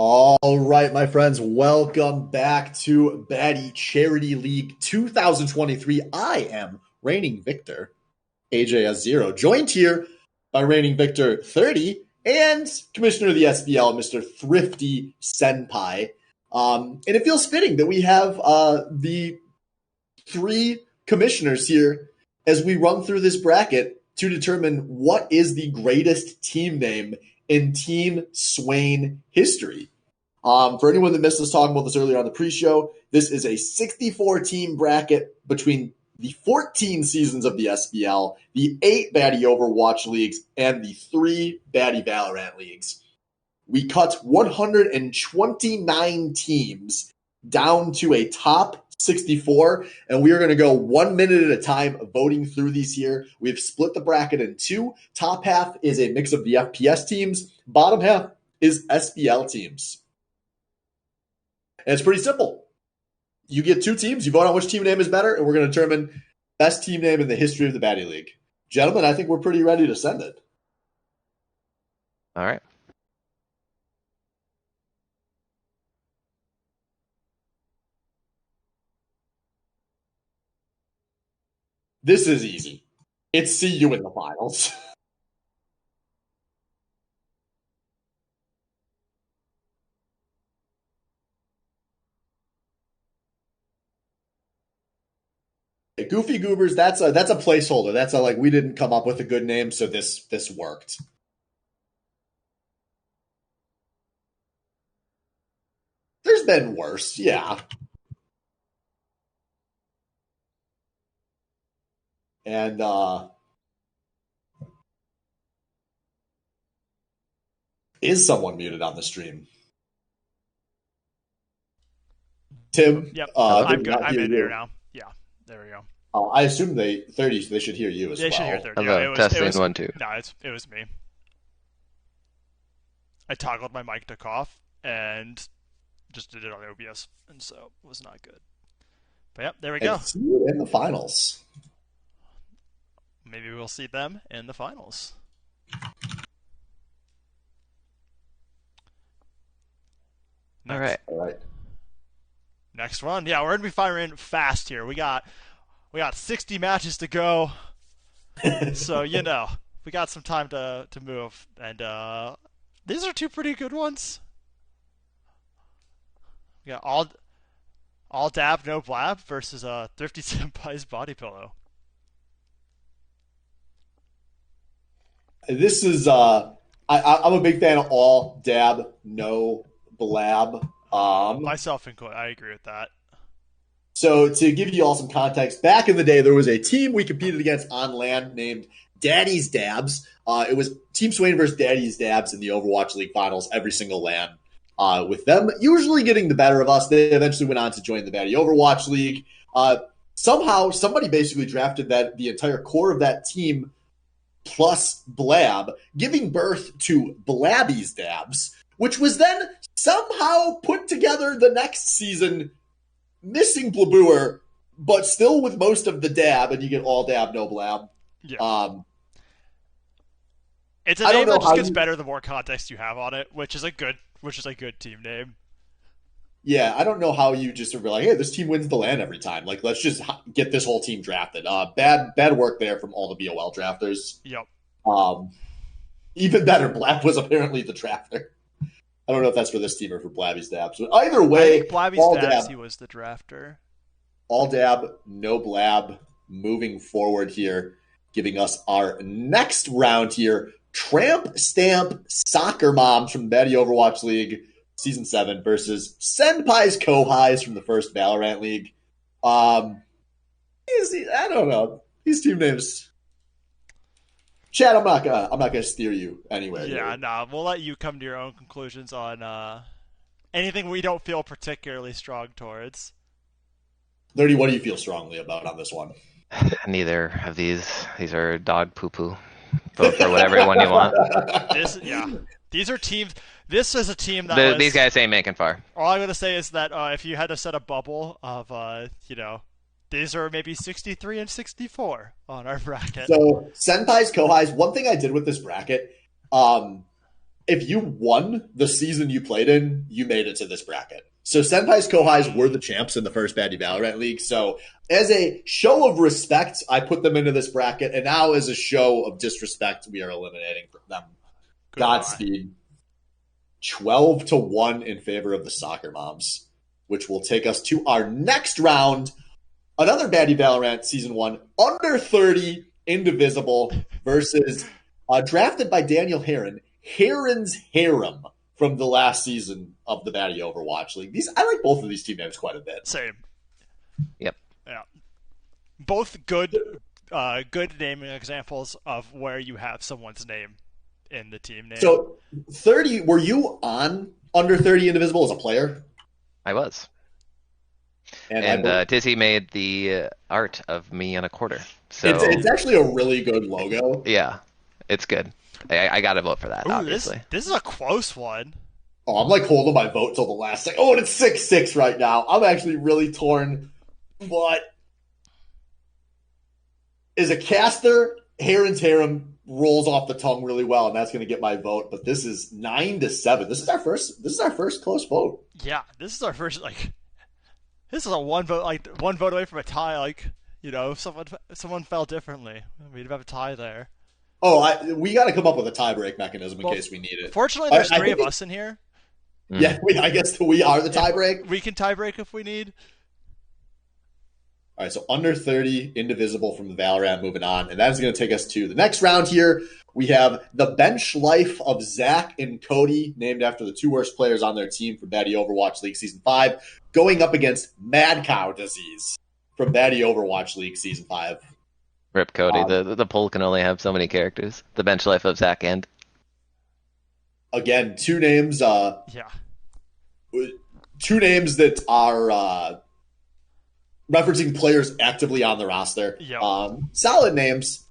All right, my friends, welcome back to Baddy Charity League 2023. I am reigning victor, AJ has 0, joined here by reigning victor 30 and commissioner of the SBL, Mr. Thrifty Senpai. And it feels fitting that we have the three commissioners here as we run through this bracket to determine what is the greatest team name in Team Swain history. For anyone that missed us talking about this earlier on the pre-show, this is a 64-team bracket between the 14 seasons of the SBL, the 8 Baddy Overwatch leagues, and the 3 Baddy Valorant leagues. We cut 129 teams down to a top 64, and we are going to go 1 minute at a time voting through these here. We've split the bracket in two. Top half is a mix of the FPS teams. Bottom half is SBL teams. And it's pretty simple. You get 2 teams, you vote on which team name is better, and we're going to determine best team name in the history of the Baddy League. Gentlemen, I think we're pretty ready to send it. All right. This is easy. It's see you in the finals. Goofy Goobers, that's a placeholder. That's like we didn't come up with a good name, so this worked. There's been worse, yeah. And is someone muted on the stream? Tim? Yep, I'm good. I'm in there now. Yeah, there we go. I assume they should hear you as well. They should hear 30. Hello, testing 1, 2. No, it was me. I toggled my mic to cough and just did it on OBS, and so it was not good. But yep, there we go. See you in the finals. Maybe we'll see them in the finals. All right. Next one. Yeah, we're gonna be firing fast here. We got 60 matches to go. So, we got some time to move. And these are 2 pretty good ones. We got all dab, no blab versus Thrifty Senpai's body pillow. This is I'm a big fan of all dab, no blab. Myself included, I agree with that. So to give you all some context, back in the day, there was a team we competed against on LAN named Daddy's Dabs. It was Team Swain versus Daddy's Dabs in the Overwatch League finals every single LAN. With them usually getting the better of us. They eventually went on to join the Baddy Overwatch League. Somehow, somebody basically drafted the entire core of that team plus Blab, giving birth to Blabby's Dabs, which was then somehow put together the next season, missing Blabooer, but still with most of the dab, and you get all dab, no blab. Yeah. It's a name that just gets better the more context you have on it, which is a good team name. Yeah, I don't know how you just are like, hey, this team wins the LAN every time. Like, let's just get this whole team drafted. Bad work there from all the BOL drafters. Yep. Even better, Blab was apparently the drafter. I don't know if that's for this team or for Blabby's Dabs. But either way, I think Blabby's Dabs, he was the drafter. All dab, no blab. Moving forward here, giving us our next round here. Tramp Stamp Soccer Moms from the Baddy Overwatch League, Season 7 versus Senpai's Kohais from the first Valorant League. I don't know. These team names. Chad, I'm not gonna steer you anywhere. Yeah, no, we'll let you come to your own conclusions on anything we don't feel particularly strong towards. 30, what do you feel strongly about on this one? Neither of these. These are dog poo-poo. Vote for whatever one you want. These are teams. This is a team that these guys ain't making far. All I'm gonna say is that if you had to set a bubble of these are maybe 63 and 64 on our bracket. So Senpai's Kohais. One thing I did with this bracket, if you won the season you played in, you made it to this bracket. So Senpai's Kohais were the champs in the first Baddy Valorant League. So as a show of respect, I put them into this bracket. And now as a show of disrespect, we are eliminating them. Godspeed. 12-1 in favor of the Soccer Moms, which will take us to our next round. Another Baddy Valorant Season 1, under 30, Indivisible versus drafted by Daniel Heron, Heron's Harem from the last season of the Baddy Overwatch League. I like both of these team names quite a bit. Same. Yep. Yeah. Both good naming examples of where you have someone's name in the team name. So 30, were you on under 30 Indivisible as a player? I was. And Dizzy made the art of me on a quarter. So it's actually a really good logo. Yeah, it's good. I got to vote for that, obviously. This is a close one. Oh, I'm like holding my vote till the last second. Oh, and it's 6-6 right now. I'm actually really torn. But as a caster, Heron's Harem rolls off the tongue really well, and that's going to get my vote. But this is 9-7. This is our first close vote. Yeah, this is our first This is a one vote away from a tie. If someone fell differently, we'd have a tie there. Oh, we got to come up with a tie-break mechanism in case we need it. Fortunately, there's three of us in here. Yeah, I guess we are the tie-break. We can tie-break if we need. All right, so under 30, Indivisible from the Valorant, moving on. And that is going to take us to the next round here. We have the bench life of Zach and Cody, named after the two worst players on their team for Baddy Overwatch League Season 5, going up against Mad Cow Disease from Baddy Overwatch League Season 5. Rip Cody. The poll can only have so many characters. The bench life of Zach and. Again, two names. Two names that are referencing players actively on the roster. Yep. Solid names.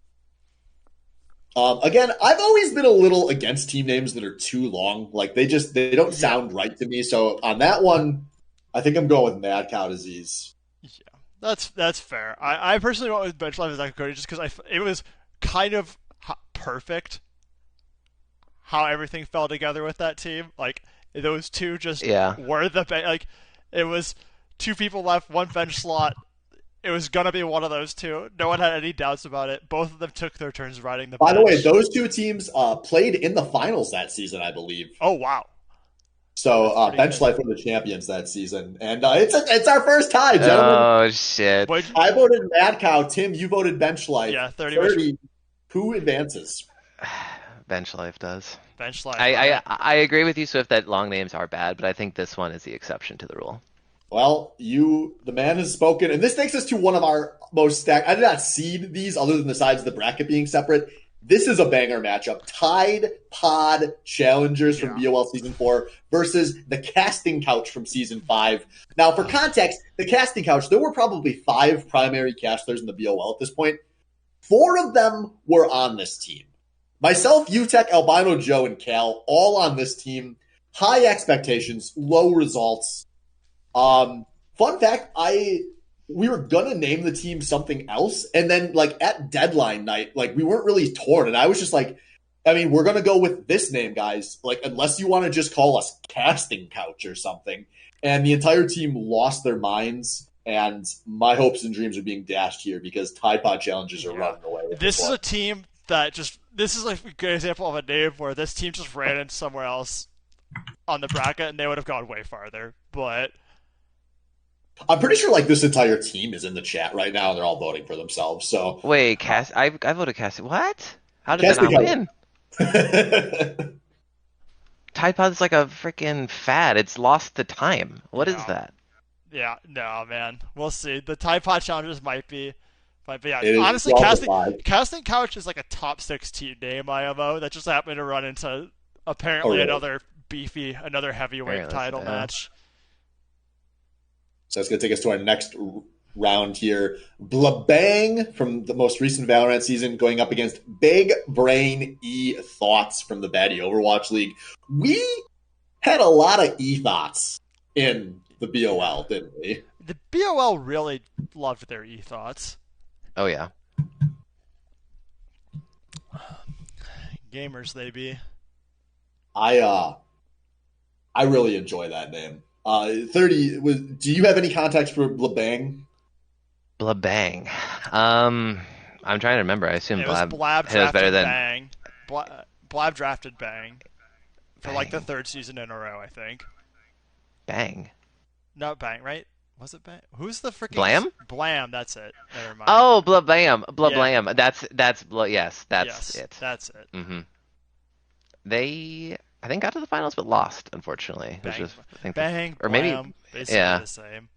Again, I've always been a little against team names that are too long. Like they don't sound right to me. So on that one, I think I'm going with Mad Cow Disease. Yeah, that's fair. I personally went with bench life of Zach and Cody just because it was kind of perfect how everything fell together with that team. Like those two just were it was two people left, one bench slot. It was going to be one of those two. No one had any doubts about it. Both of them took their turns riding the bench. By the way, those two teams played in the finals that season, I believe. Oh, wow. So bench life were the champions that season. And it's our first tie, gentlemen. Oh, shit. I voted Mad Cow. Tim, you voted bench life. Yeah, 30. Who advances? Bench life does. Bench life. I agree with you, Swift, that long names are bad, but I think this one is the exception to the rule. Well, the man has spoken, and this takes us to one of our most stacked. I did not seed these other than the sides of the bracket being separate. This is a banger matchup. Tide Pod Challengers from BOL Season 4 versus the Casting Couch from Season 5. Now, for context, the Casting Couch, there were probably 5 primary casters in the BOL at this point. 4 of them were on this team. Myself, UTech, Albino Joe, and Cal, all on this team. High expectations, low results. Fun fact, we were gonna name the team something else, and then at deadline night, we weren't really torn, and I was just like, we're gonna go with this name, guys. Unless you want to just call us Casting Couch or something. And the entire team lost their minds, and my hopes and dreams are being dashed here because Tide Pod Challengers are running away. This is a team that this is a good example of a name where this team just ran into somewhere else on the bracket, and they would have gone way farther, but. I'm pretty sure this entire team is in the chat right now and they're all voting for themselves. So wait, I voted Casting. What? How did that not win? Tide Pod's like a freaking fad. It's lost the time. What is that? Yeah, no, man. We'll see. The Tide Pod Challengers might be. Yeah, it honestly, Casting Couch is like a top 6 team name IMO that just happened to run into apparently another heavyweight title match. So that's going to take us to our next round here. Blabang from the most recent Valorant season going up against Big Brain E Thoughts from the Baddy Overwatch League. We had a lot of E Thoughts in the BOL, didn't we? The BOL really loved their E Thoughts. Oh, yeah. Gamers, they be. I really enjoy that name. 30 was. Do you have any context for Blabang? Blabang. I'm trying to remember. I assume It was Blab Blab hit us better drafted than Bang. Blab drafted Bang for like the Bang. third season in a row, I think. Bang. Not Bang, right? Was it Bang? Who's the freaking Blam? Blam? That's it. Never mind. Oh, Blabam. Yeah. Blablam. Yes, that's Yes, it. that's it. They, I think, got to the finals but lost, unfortunately. Which Bang, is, I think, Bang, or maybe, Blam. Basically yeah. the same.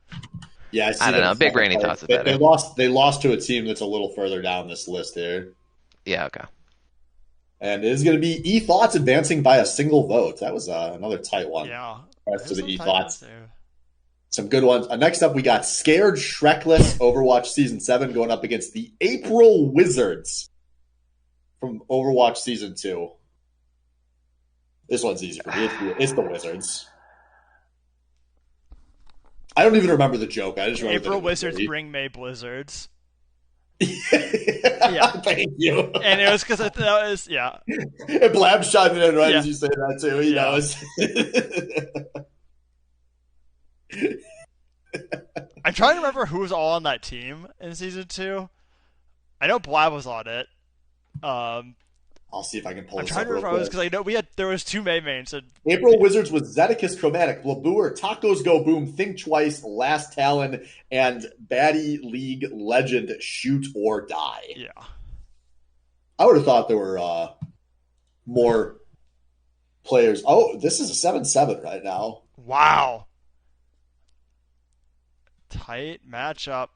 Yeah, I I see don't them. know. Big Rainy thoughts it They better. lost. They lost to a team that's a little further down this list here, Yeah. Okay. and it is going to be E Thoughts advancing by a single vote. That was another tight one. Yeah. As to There's the some E tight ones Thoughts, too. some good ones. Next up, we got Scared Shrekless Overwatch Season 7 going up against the April Wizards from Overwatch Season 2. This one's easy for me. It's the Wizards. I don't even remember the joke. I just remember April that it was Wizards great. bring May Blizzards. Yeah. Thank you. And it was because that was, yeah. And Blab's chiming in right Yeah. as you say that, too. He Yeah. knows. I'm trying to remember who was all on that team in season 2. I know Blab was on it. I'll see if I can pull I'm this trying up to real remember quick. because I know there was 2 May mains. And April Wizards was Zeticus Chromatic, Blaboor, Tacos Go Boom, Think Twice, Last Talon, and Baddy League Legend Shoot or Die. yeah. I would have thought there were more players. Oh, this is a 7-7 right now. Wow. Tight matchup.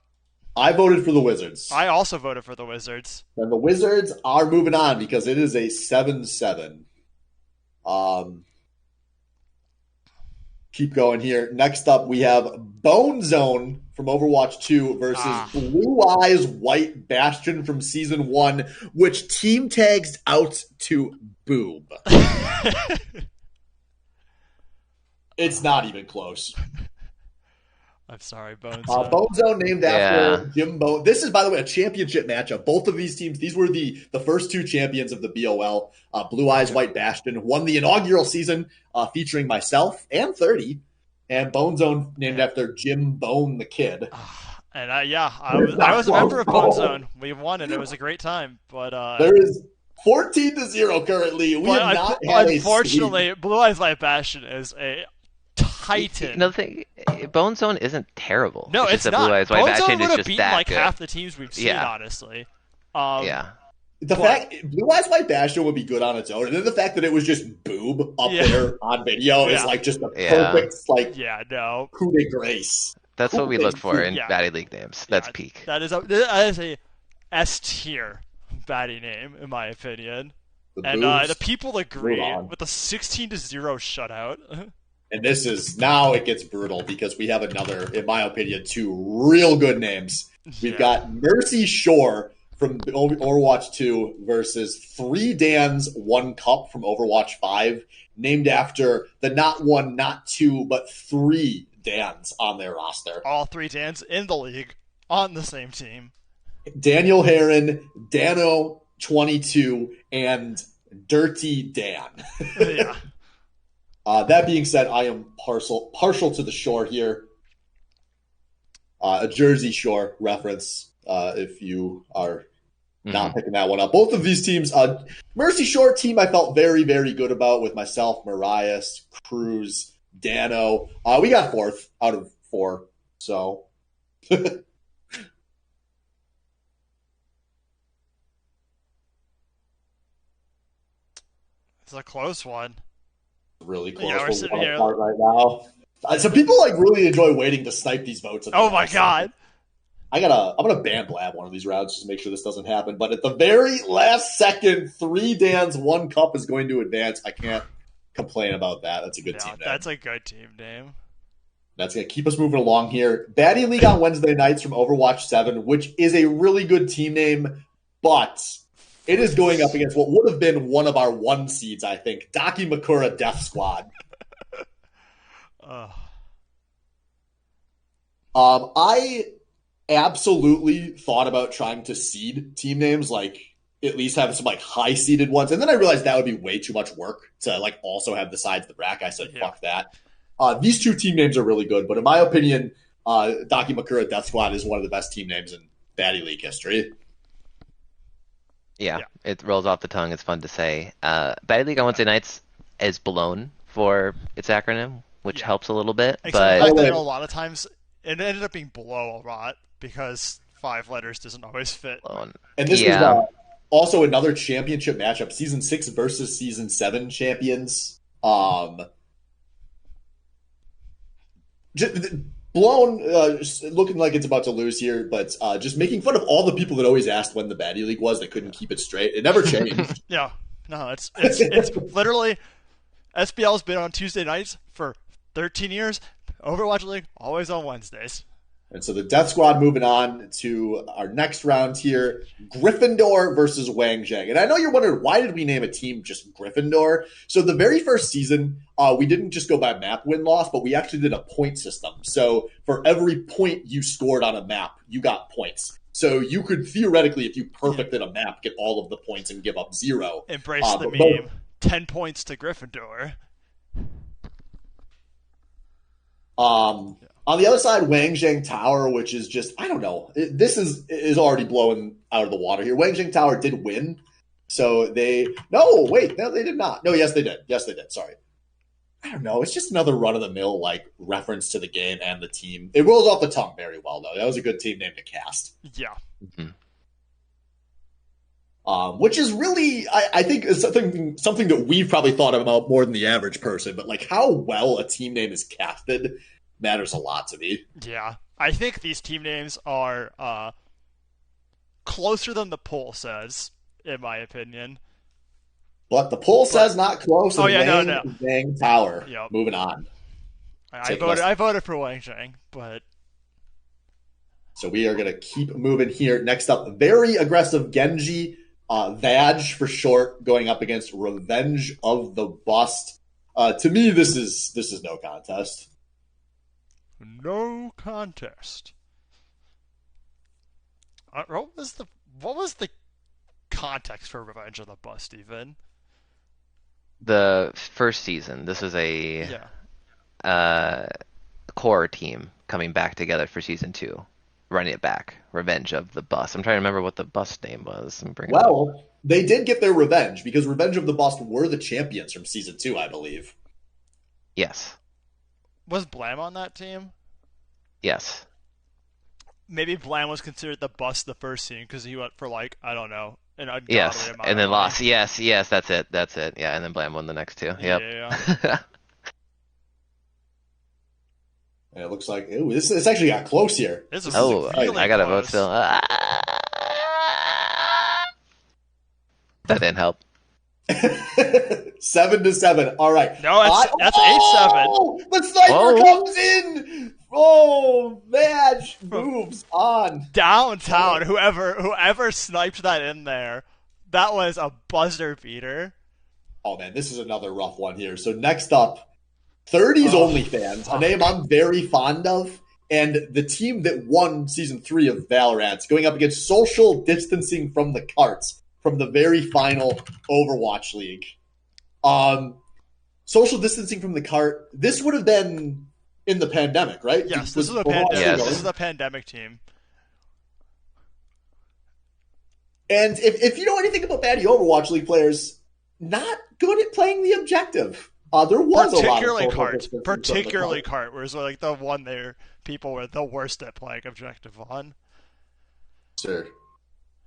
I voted for the Wizards. I also voted for the Wizards. And the Wizards are moving on because it is a 7-7. Keep going here. Next up, we have Bone Zone from Overwatch 2 versus Blue Eyes White Bastion from Season 1, which team tags out to Boob. It's not even close. I'm sorry, Bone Zone. Bone Zone named after Jim Bone. This is, by the way, a championship matchup. Both of these teams, these were the first 2 champions of the BOL. Blue Eyes White Bastion won the inaugural season featuring myself and 30. And Bone Zone named after Jim Bone the Kid. And I was a member of Bone Zone. We won it. It was a great time. But there is 14-0 currently. We have not had unfortunately, Blue Eyes White Bastion is a titan. Another thing, Bone Zone isn't terrible. No, it's just not. Blue Eyes White Bone Bastion Zone would is have just beaten that like good. half the teams we've seen, honestly. Yeah. The fact Blue Eyes White Bastion would be good on its own, and then the fact that it was just Boob up there on video is like just a perfect coup de grace. That's what we look for in Baddy League names. That's peak. That is a S tier Baddy name in my opinion. And the people agree with the 16-0 shutout. And this is now it gets brutal because we have another, in my opinion, 2 real good names. We've got Mercy Shore from Overwatch 2 versus 3 Dans 1 Cup from Overwatch 5, named after the not 1, not 2, but 3 Dans on their roster. All 3 Dans in the league on the same team. Daniel Heron, Dano22, and Dirty Dan. Yeah. That being said, I am partial to the Shore here. A Jersey Shore reference, if you are not picking that one up. Both of these teams, Mercy Shore team I felt very, very good about with myself, Marias, Cruz, Dano. We got 4th out of 4, so... It's a close one. Really close. Yeah, we're sitting here right now. So people really enjoy waiting to snipe these votes. Oh my god! I'm gonna ban Blab one of these rounds just to make sure this doesn't happen. But at the very last second, 3 Dans 1 Cup is going to advance. I can't complain about that. That's a good team name. That's a good team name. That's going to keep us moving along here. Baddy League on Wednesday nights from Overwatch 7, which is a really good team name, but it is going up against what would have been one of our 1 seeds, I think, Daki Makura Death Squad. I absolutely thought about trying to seed team names like at least have some like high seeded ones. And then I realized that would be way too much work to like also have the sides of the bracket. I said, fuck that. These two team names are really good, but in my opinion, Dakimakura Death Squad is one of the best team names in Baddy League history. Yeah, it rolls off the tongue. It's fun to say. Baddy League on Wednesday nights is blown for its acronym, which helps a little bit. Except but the fact that a lot of times it ended up being below a lot because 5 letters doesn't always fit. blown. And this was also another championship matchup, Season 6 versus Season 7 champions. Blown, looking like it's about to lose here, but just making fun of all the people that always asked when the Baddy League was. They couldn't keep it straight. It never changed. Yeah, no, it's literally SBL's been on Tuesday nights for 13 years. Overwatch League always on Wednesdays. And so the Death Squad moving on to our next round here, Gryffindor versus Wang Zheng. And I know you're wondering, why did we name a team just Gryffindor? So the very first season, we didn't just go by map win-loss, but we actually did a point system. So for every point you scored on a map, you got points. So you could theoretically, if you perfected a map, get all of the points and give up 0. Embrace the meme. 10 points to Gryffindor. On the other side, Wang Zheng Tower, which is just, I don't know. This is already blowing out of the water here. Wang Zheng Tower did win. So they did not. No, yes, they did. Yes, they did. Sorry. I don't know. It's just another run-of-the-mill, like, reference to the game and the team. It rolls off the tongue very well, though. That was a good team name to cast. Yeah. Mm-hmm. Which is really, I think, is something that we've probably thought about more than the average person. But, like, how well a team name is casted matters a lot to me. Yeah. I think these team names are closer than the poll says, in my opinion. But the poll says not close. Oh, yeah, no. Wang Tower. Yep. Moving on. I voted for Wang Zheng, but... So we are going to keep moving here. Next up, very aggressive Genji, Vaj for short, going up against Revenge of the Bust. To me, this is no contest. No contest. What was the context for Revenge of the Bust even? The first season, this was a core team coming back together for season 2, running it back. Revenge of the Bust. I'm trying to remember what the bust name was. They did get their revenge because Revenge of the Bust were the champions from season 2, I believe. Yes. Was Blam on that team? Yes. Maybe Blam was considered the Bust the first season because he went for, like, I don't know, an ungodly amount and then of lost. money. Yes, that's it. Yeah, and then Blam won the next 2. Yep. Yeah. And it looks like this actually got close here. Really I got a close. vote still. That didn't help. 7-7. All right. No, that's 8-7. The sniper comes in. Oh, Vaj moves on. Downtown, whoever sniped that in there, that was a buzzer beater. Oh, man, this is another rough one here. So next up, 30's OnlyFans, a name I'm very fond of, and the team that won Season 3 of Valorant, going up against Social Distancing from the Carts from the very final Overwatch League. Social Distancing from the Cart, this would have been in the pandemic, right? Yes, this is a pandemic. Yes. This is a pandemic team. And if you know anything about Baddy Overwatch League players, not good at playing the objective. There was particularly Cart, whereas like the one there, people were the worst at playing objective on. Sure.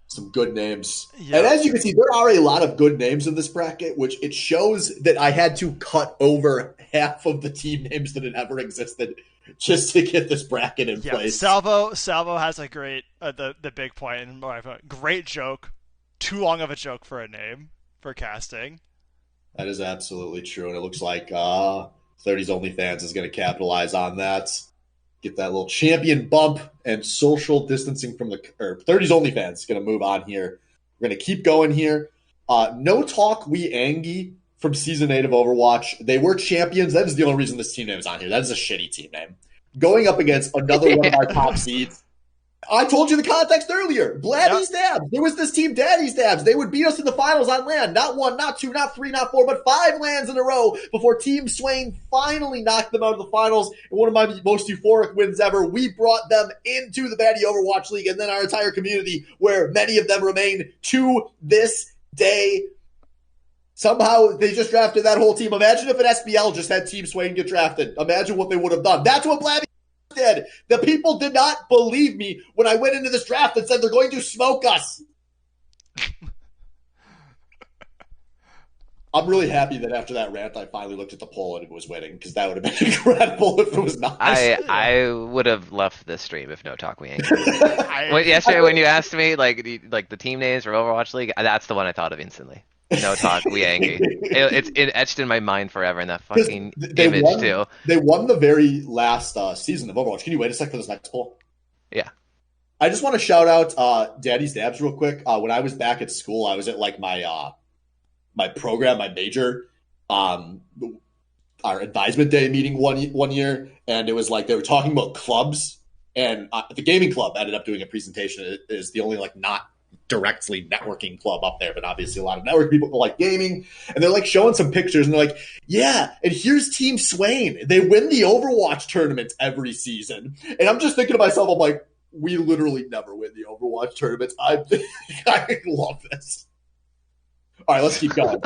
Some good names. Yeah. And as you can see, there are a lot of good names in this bracket, which it shows that I had to cut over half of the team names that had ever existed just to get this bracket in place. Salvo has a great, the big point, and great joke. Too long of a joke for a name, for casting. That is absolutely true, and it looks like 30's OnlyFans is going to capitalize on that. Get that little champion bump, and Social Distancing from 30's OnlyFans is going to move on here. We're going to keep going here. No Talk We Angie from Season 8 of Overwatch. They were champions. That is the only reason this team name is on here. That is a shitty team name. Going up against another one of our top seeds. I told you the context earlier. Bladdy Stabs. There was this team, Daddy Stabs. They would beat us in the finals on land. Not 1, not 2, not 3, not 4, but 5 lands in a row before Team Swain finally knocked them out of the finals in one of my most euphoric wins ever. We brought them into the Baddy Overwatch League and then our entire community, where many of them remain to this day. Somehow they just drafted that whole team. Imagine if an SBL just had Team Swain get drafted. Imagine what they would have done. That's what Bladdy did. The people did not believe me when I went into this draft and said they're going to smoke us. I'm really happy that after that rant, I finally looked at the poll and it was winning, because that would have been incredible if it was not. I would have left this stream if no talk we ain't. Yesterday when you asked me like the team names for Overwatch League, that's the one I thought of instantly. No talk, we Yankee. It's etched in my mind forever, and that fucking image too. They won the very last season of Overwatch. Can you wait a sec for this next poll? Yeah. I just want to shout out Daddy's Dabs real quick. When I was back at school, I was at like my my program, my major, our advisement day meeting one year, and it was like they were talking about clubs, and the gaming club ended up doing a presentation. It is the only like not directly networking club up there, but obviously a lot of network people like gaming, and they're like showing some pictures and they're like, yeah, and here's Team Swain. They win the Overwatch tournament every season. And I'm just thinking to myself, I'm like, we literally never win the Overwatch tournaments. I love this. All right, let's keep going.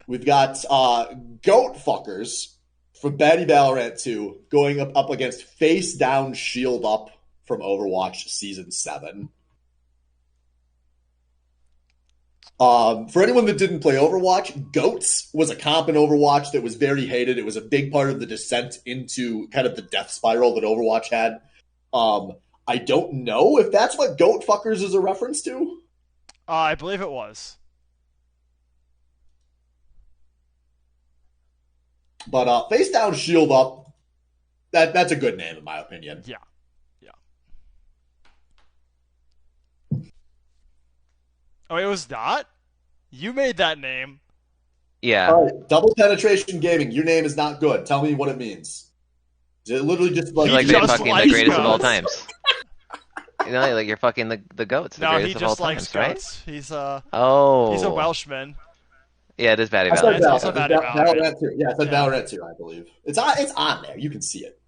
We've got Goat Fuckers from Baddy Valorant 2 going up against Face Down Shield Up from Overwatch Season 7. For anyone that didn't play Overwatch, Goats was a comp in Overwatch that was very hated. It was a big part of the descent into kind of the death spiral that Overwatch had. I don't know if that's what Goat Fuckers is a reference to. I believe it was. But Face Down Shield Up, that's a good name in my opinion. Yeah. Oh, it was not? You made that name. Yeah. All right, Double Penetration Gaming. Your name is not good. Tell me what it means. Is it literally just like they're fucking the greatest of all times? You know, like you're fucking the goats. The greatest of all times, goats. Right? He's a Welshman. Yeah, it is Baddy Valorant. It's also Baddy Valorant 2. Yeah, it's on Valorant 2, I believe. It's on there. You can see it.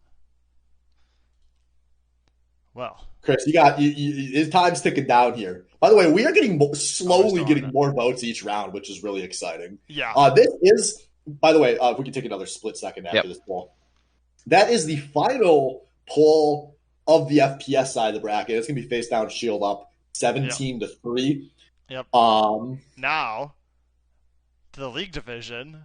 Well, Chris, his time's ticking down here. By the way, we are slowly getting more votes each round, which is really exciting. Yeah. This is, by the way, if we can take another split second after this poll. That is the final poll of the FPS side of the bracket. It's going to be Face Down, Shield Up, 17-3. Yep. Now, to the League division.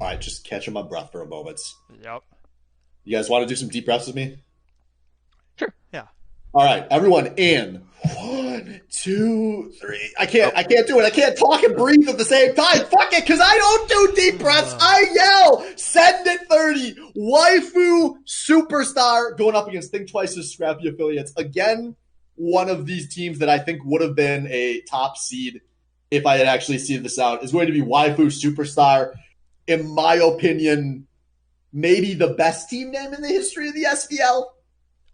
All right, just catching my breath for a moment. Yep. You guys want to do some deep breaths with me? Sure. Yeah. All right, everyone in. 1, 2, 3. I can't do it. I can't talk and breathe at the same time. Fuck it, because I don't do deep breaths. I yell. Send it 30. Waifu Superstar going up against Think Twice's Scrappy Affiliates. Again, one of these teams that I think would have been a top seed if I had actually seen this out is going to be Waifu Superstar. In my opinion, maybe the best team name in the history of the SBL.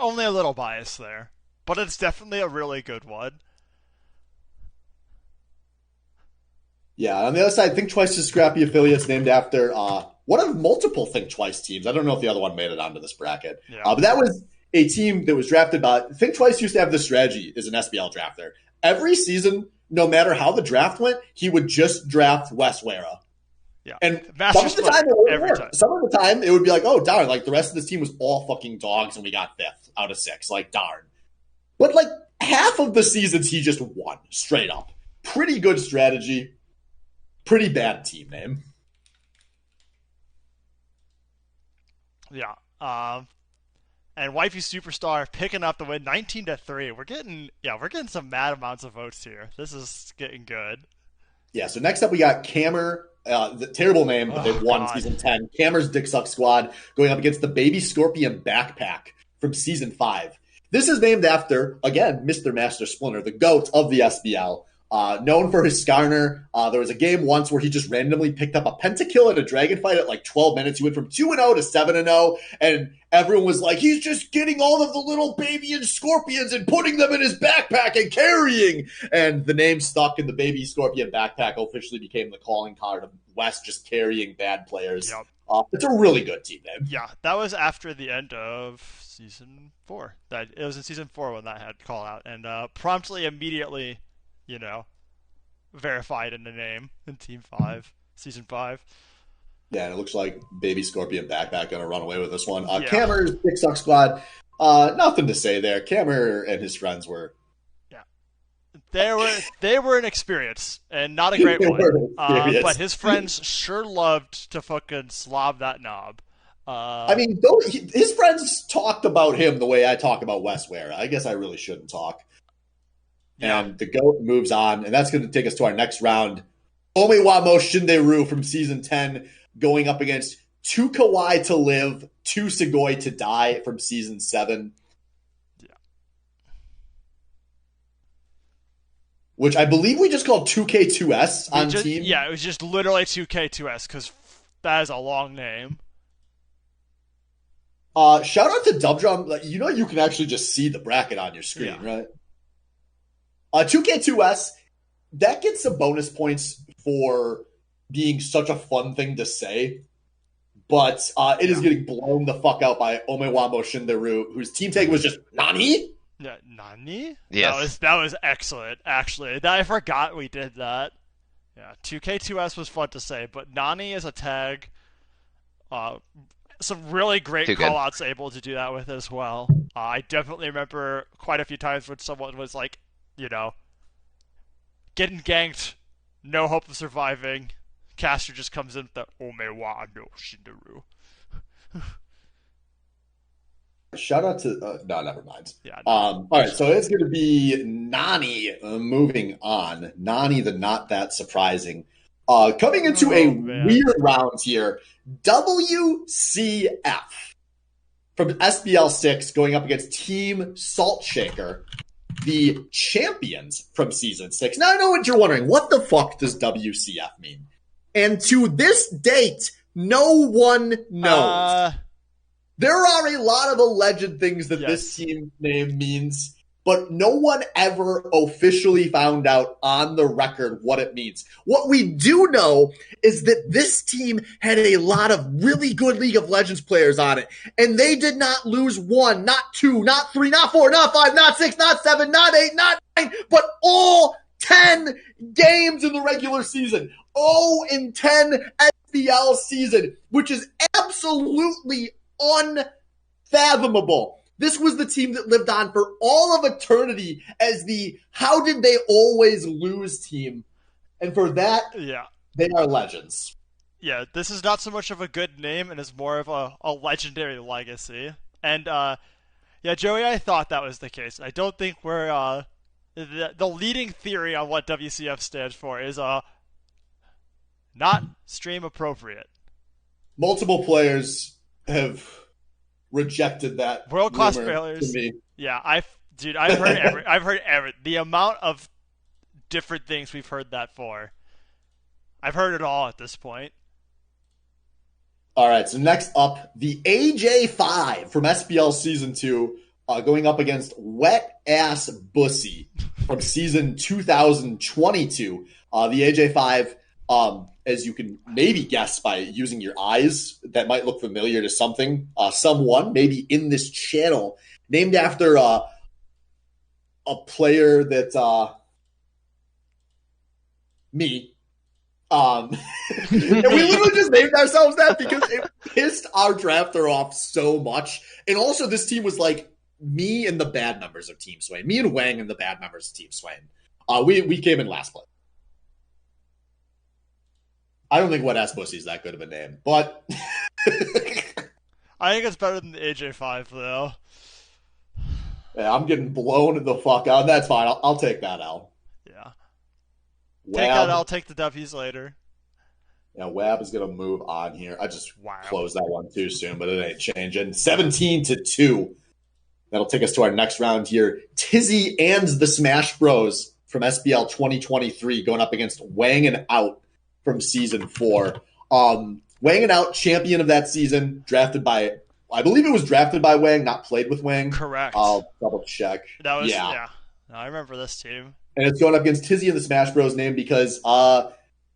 Only a little bias there, but it's definitely a really good one. Yeah, on the other side, Think Twice's Scrappy Affiliates named after one of multiple Think Twice teams. I don't know if the other one made it onto this bracket. Yeah. But that was a team that was drafted by... Think Twice used to have this strategy as an SBL drafter. Every season, no matter how the draft went, he would just draft Wes Wera. Yeah. And some of the time it would work. Some of the time it would be like, oh, darn, like the rest of this team was all fucking dogs and we got 5th out of 6. Like, darn. But like half of the seasons he just won straight up. Pretty good strategy. Pretty bad team name. Yeah. And Wifey Superstar picking up the win 19-3. We're getting some mad amounts of votes here. This is getting good. Yeah, so next up we got Cammer. The terrible name, but they've won Season 10. Cammer's Dick Suck Squad going up against the Baby Scorpion Backpack from Season 5. This is named after, again, Mr. Master Splinter, the GOAT of the SBL. known for his Skarner. There was a game once where he just randomly picked up a pentakill at a dragon fight at like 12 minutes. He went from 2-0 to 7-0, and everyone was like, he's just getting all of the little baby and scorpions and putting them in his backpack and carrying. And the name stuck, and the baby scorpion backpack officially became the calling card of West just carrying bad players. Yep. It's a really good team name. Yeah, that was after the end of season 4. It was in season 4 when that had call out, and promptly, immediately, verified in the name in Team 5, season 5. Yeah, and it looks like baby scorpion backpack going to run away with this one. Yeah. Cammer's Big Suck Squad, nothing to say there. Cammer and his friends were... They were an experience, and not a great one. But his friends sure loved to fucking slob that knob. I mean, his friends talked about him the way I talk about Westware. I guess I really shouldn't talk. Yeah. And the GOAT moves on, and that's going to take us to our next round. Omewamo Shinderu from Season 10 going up against 2 Kawaii to live, 2 Sugoi to die from Season 7. Which I believe we just called 2K2S on team. Yeah, it was just literally 2K2S because that is a long name. Shout out to Dubdrum. You can actually just see the bracket on your screen, right? 2K2S, that gets some bonus points for being such a fun thing to say. But it is getting blown the fuck out by Omewamo Shinderu, whose team tag was just Nani? Yeah, Nani? Yes. That was excellent, actually. I forgot we did that. Yeah, 2K2S was fun to say, but Nani is a tag. Some really great callouts able to do that with as well. I definitely remember quite a few times when someone was like, getting ganked, no hope of surviving. Caster just comes in with the Omewa no Shinderu. Shout out to no, never mind. Yeah. All right, so it's going to be Nani. Moving on, Nani, the not that surprising. Coming into weird round here, WCF from SBL 6 going up against Team Salt Shaker, the champions from Season 6. Now I know what you're wondering. What the fuck does WCF mean? And to this date, no one knows. There are a lot of alleged things that this team name means, but no one ever officially found out on the record what it means. What we do know is that this team had a lot of really good League of Legends players on it, and they did not lose 1, not 2, not 3, not 4, not 5, not 6, not 7, not 8, not 9, but all 10 games in the regular season. 0-10 SBL season, which is absolutely unfathomable. This was the team that lived on for all of eternity as the how did they always lose team. And for that, they are legends. Yeah, this is not so much of a good name and is more of a legendary legacy. And, Joey, I thought that was the case. I don't think we're, the leading theory on what WCF stands for is, not stream appropriate. Multiple players have rejected that world-class failures. To me. Yeah, I've heard the amount of different things we've heard that for. I've heard it all at this point. All right, so next up, the AJ5 from SBL Season 2 going up against Wet Ass Bussy from Season 2022. The AJ5, as you can maybe guess by using your eyes, that might look familiar to someone, maybe in this channel, named after a player that me. And we literally just named ourselves that because it pissed our drafter off so much. And also, this team was like me and the bad members of Team Swain. Me and Wang and the bad members of Team Swain. We came in last place. I don't think Wet Ass Pussy is that good of a name, but I think it's better than the AJ5 though. Yeah, I'm getting blown the fuck out. That's fine. I'll take that L. Yeah. Take that L. Take the W's later. Yeah, Wab is gonna move on here. I just closed that one too soon, but it ain't changing. 17-2. That'll take us to our next round here. Tizzy and the Smash Bros from SBL 2023 going up against Wang and Out from Season 4. Wang and Out, champion of that season, drafted by, I believe it was drafted by Wang, not played with Wang. Correct. I'll double check. That was, yeah. No, I remember this team. And it's going up against Tizzy and the Smash Bros name because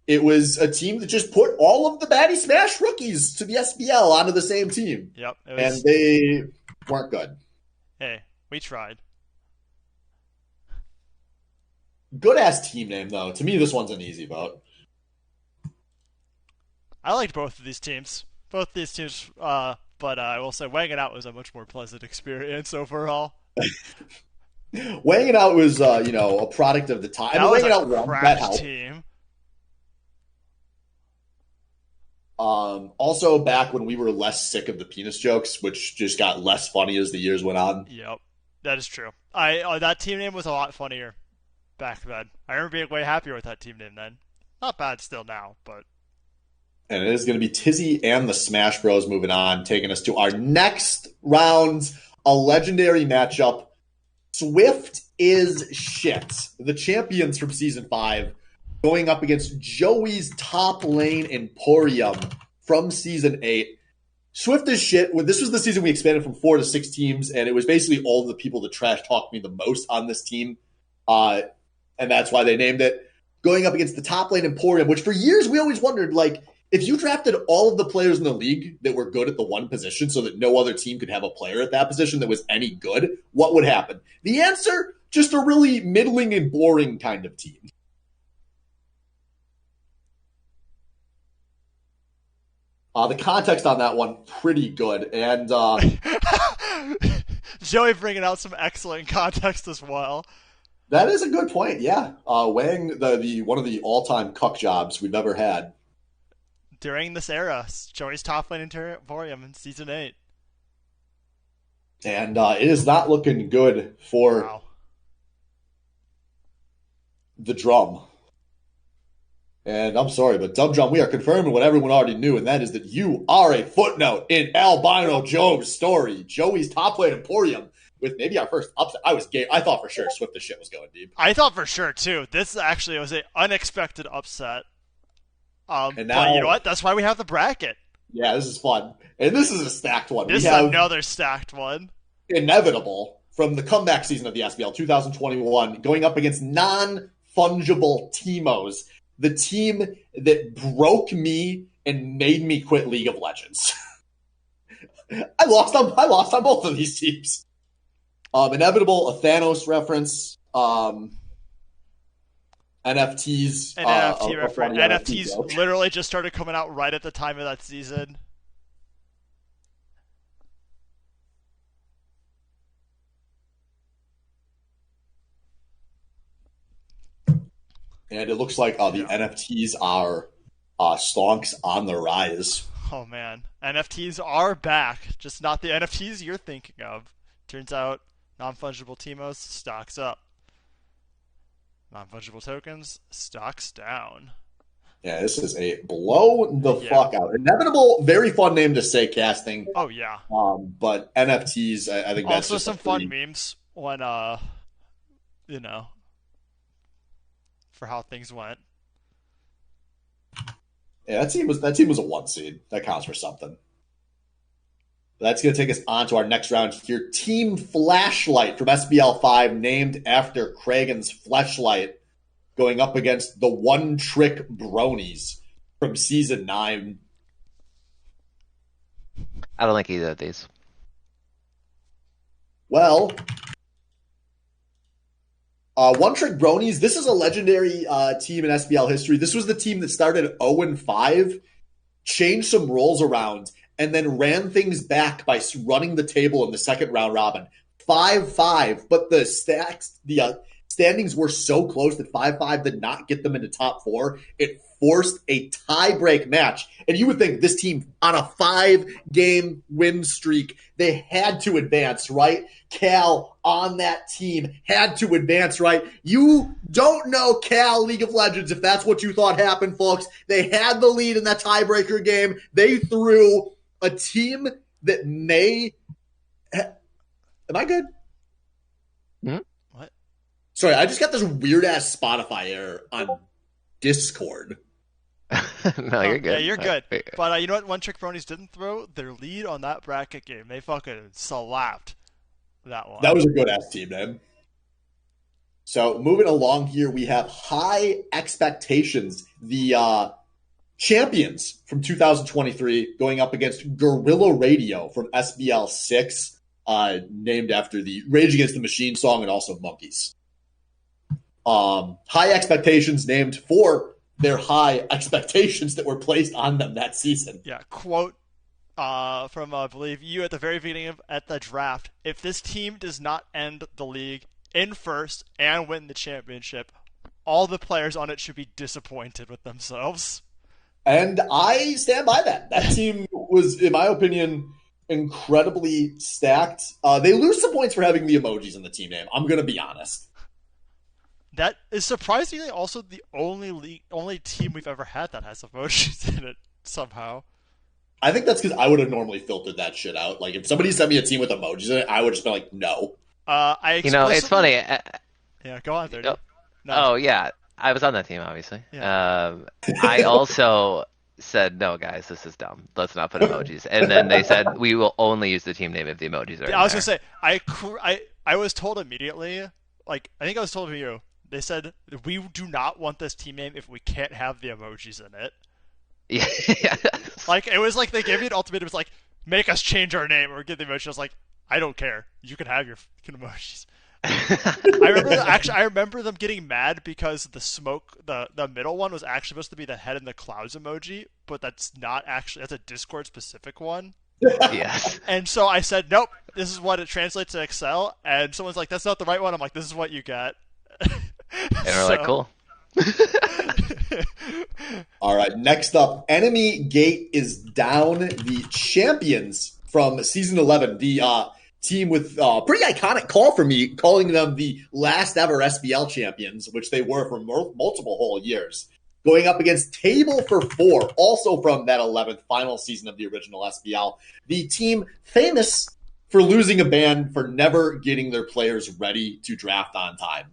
it was a team that just put all of the Baddy Smash rookies to the SBL onto the same team. Yep. And they weren't good. Hey, we tried. Good-ass team name, though. To me, this one's an easy vote. I liked both of these teams. But I will say Wang and Out was a much more pleasant experience overall. Wang and Out was, a product of the time. That was Wang and Out a won. That crap helped. team. Also, back when we were less sick of the penis jokes, which just got less funny as the years went on. Yep, that is true. That team name was a lot funnier back then. I remember being way happier with that team name then. Not bad still now, but. And it is going to be Tizzy and the Smash Bros moving on, taking us to our next round, a legendary matchup. Swift is shit. The champions from Season 5 going up against Joey's Top Lane Emporium from Season 8. Swift is shit. This was the season we expanded from 4 to 6 teams, and it was basically all the people that trash talked me the most on this team. And that's why they named it. Going up against the Top Lane Emporium, which for years we always wondered, like, if you drafted all of the players in the league that were good at the one position so that no other team could have a player at that position that was any good, what would happen? The answer, just a really middling and boring kind of team. The context on that one, pretty good. And Joey bringing out some excellent context as well. That is a good point, yeah. Wang, the one of the all-time cuck jobs we've ever had. During this era, Joey's Top Lane Emporium in Season 8. And it is not looking good for the drum. And I'm sorry, but Dumb Drum, we are confirming what everyone already knew, and that is that you are a footnote in Albino Joe's story. Joey's Top Lane Emporium with maybe our first upset. I thought for sure Swift the shit was going deep. I thought for sure, too. This actually was an unexpected upset. And now, but you know what? That's why we have the bracket. Yeah, this is fun. And this is a stacked one. This is another stacked one. Inevitable from the comeback season of the SBL 2021 going up against non-fungible Teemos. The team that broke me and made me quit League of Legends. I lost on both of these teams. Inevitable, a Thanos reference. NFTs. An NFT reference. NFTs literally just started coming out right at the time of that season. And it looks like the NFTs are stonks on the rise. Oh, man. NFTs are back. Just not the NFTs you're thinking of. Turns out non-fungible Teemos stocks up. Non-fungible tokens, stocks down. Yeah, this is a blow the fuck out. Inevitable, very fun name to say casting. Oh, yeah. But NFTs, I think that's also just some fun memes when, for how things went. Yeah, that team was a 1 seed. That counts for something. That's going to take us on to our next round here. Team Flashlight from SBL 5, named after Kragen's Fleshlight, going up against the One Trick Bronies from Season 9. I don't like either of these. Well, One Trick Bronies, this is a legendary team in SBL history. This was the team that started 0-5, changed some roles around, and then ran things back by running the table in the second round robin. 5-5, but the standings were so close that 5-5 did not get them into top 4. It forced a tie-break match. And you would think this team, on a 5-game win streak, they had to advance, right? Cal on that team had to advance, right? You don't know Cal League of Legends if that's what you thought happened, folks. They had the lead in that tiebreaker game. They threw a team that may... Am I good? Hmm? What? Sorry, I just got this weird ass Spotify error on Discord. No, you're good. Yeah, you're good. But you know what? One trick bronies didn't throw their lead on that bracket game. They fucking slapped that one. That was a good ass team name. So moving along here, we have high expectations. The champions from 2023 going up against Guerrilla Radio from SBL 6, named after the Rage Against the Machine song and also Monkeys. High expectations named for their high expectations that were placed on them that season. Yeah, quote from I believe you at the very beginning at the draft. If this team does not end the league in first and win the championship, all the players on it should be disappointed with themselves. And I stand by that. That team was, in my opinion, incredibly stacked. They lose some points for having the emojis in the team name. I'm going to be honest. That is surprisingly also the only team we've ever had that has emojis in it somehow. I think that's because I would have normally filtered that shit out. Like, if somebody sent me a team with emojis in it, I would just be like, no. It's funny. Yeah, go on there. No. No. Oh, yeah. I was on that team, obviously. Yeah. I also said, no, guys, this is dumb. Let's not put emojis. And then they said, we will only use the team name if the emojis are in I was there. going to say, I was told immediately, like, I think I was told from you, they said, we do not want this team name if we can't have the emojis in it. Yeah. Like, it was like they gave me an ultimatum. It's like, make us change our name or get the emojis. I was like, I don't care. You can have your fucking emojis. I remember them getting mad because the middle one was actually supposed to be the head in the clouds emoji, but that's not actually, that's a Discord specific one. Yes. And so I said, nope, this is what it translates to Excel. And someone's like, that's not the right one. I'm like, this is what you get. And we're like, cool. All right, next up, Enemy Gate is down. The champions from Season 11, the team with pretty iconic call for me, calling them the last ever SBL champions, which they were for multiple whole years, going up against Table for Four, also from that 11th final season of the original SBL. The team famous for losing a ban for never getting their players ready to draft on time.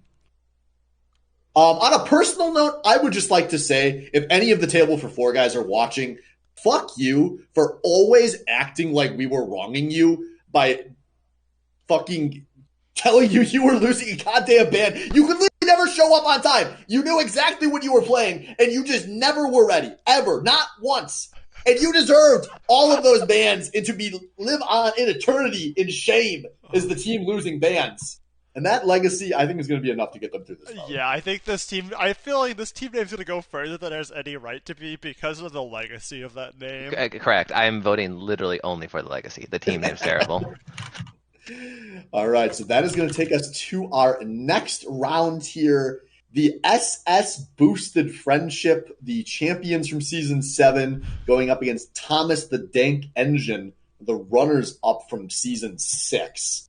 On a personal note, I would just like to say, if any of the Table for Four guys are watching, fuck you for always acting like we were wronging you by fucking telling you were losing a goddamn ban. You could literally never show up on time. You knew exactly what you were playing, and you just never were ready. Ever. Not once. And you deserved all of those bans and to live on in eternity in shame as the team losing bans. And that legacy, I think, is going to be enough to get them through this round. Yeah, I feel like this team name's going to go further than it has any right to be because of the legacy of that name. Correct. I am voting literally only for the legacy. The team name's terrible. All right, so that is going to take us to our next round here. The SS Boosted Friendship, the champions from Season 7, going up against Thomas the Dank Engine, the runners-up from Season 6.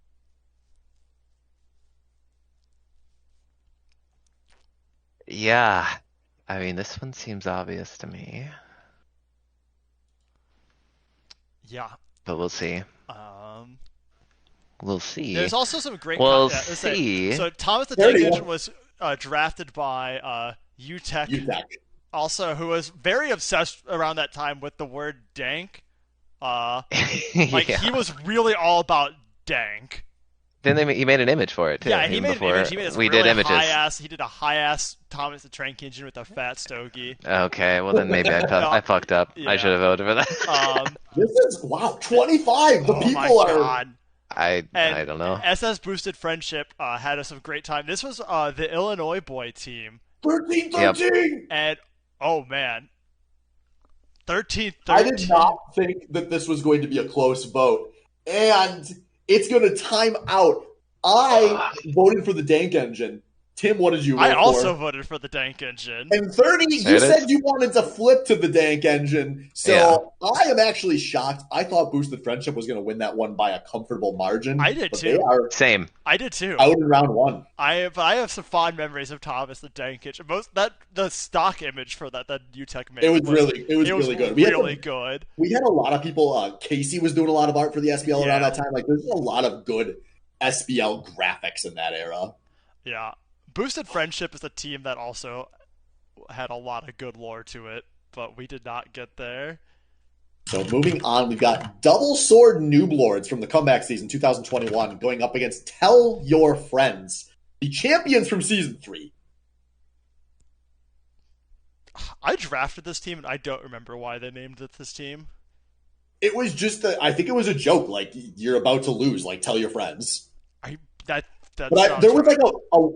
Yeah. I mean, this one seems obvious to me. Yeah. But we'll see. We'll see. There's also some great... We'll see. So Thomas the Dank Engine was drafted by UTech. Also, who was very obsessed around that time with the word dank. He was really all about dank. Then he made an image for it too. Yeah, he made an image. He made we did images. He did a high-ass Thomas the Tank Engine with a fat stogie. Okay, well then maybe I fucked up. Yeah. I should have voted for that. This is, wow, 25! The people are... God. I don't know. SS Boosted Friendship had us a great time. This was the Illinois boy team. 13-13! Yep. And, oh man. 13-13. I did not think that this was going to be a close vote. And it's going to time out. I voted for the Dank Engine. Tim, what did you vote for? I also voted for the Dank Engine. And 30, you said you wanted to flip to the Dank Engine. So I am actually shocked. I thought Boosted Friendship was going to win that one by a comfortable margin. I did too. Same. I did too. Out in round one. I have some fond memories of Thomas the Dank Engine. The stock image for that UTech made. It was really good. Really good. We had a lot of people. Casey was doing a lot of art for the SBL around that time. Like, there's a lot of good SBL graphics in that era. Yeah. Boosted Friendship is a team that also had a lot of good lore to it, but we did not get there. So moving on, we've got Double Sword Noob Lords from the comeback season 2021 going up against Tell Your Friends, the champions from season 3. I drafted this team, and I don't remember why they named it this team. It was just, I think it was a joke, like, you're about to lose, like, tell your friends. There was like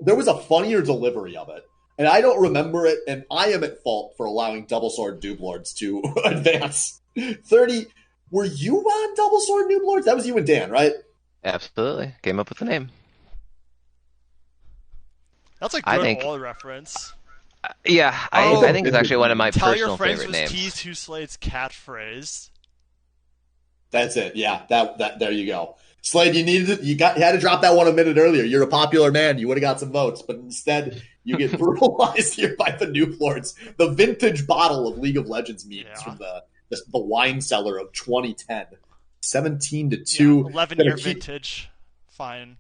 there was a funnier delivery of it, and I don't remember it, and I am at fault for allowing Double Sword Noob Lords to advance. 30, were you on Double Sword Noob Lords? That was you and Dan, right? Absolutely. Came up with the name. That's a good old reference. Yeah, I think it's actually one of my personal favorite names. Tell Your Friends was T2 Slade's catchphrase. That's it. Yeah, that there you go. Slade, you had to drop that one a minute earlier. You're a popular man. You would have got some votes, but instead you get brutalized here by the Noob Lords. The vintage bottle of League of Legends memes from the wine cellar of 2010. 17-2. 11-year vintage. Fine.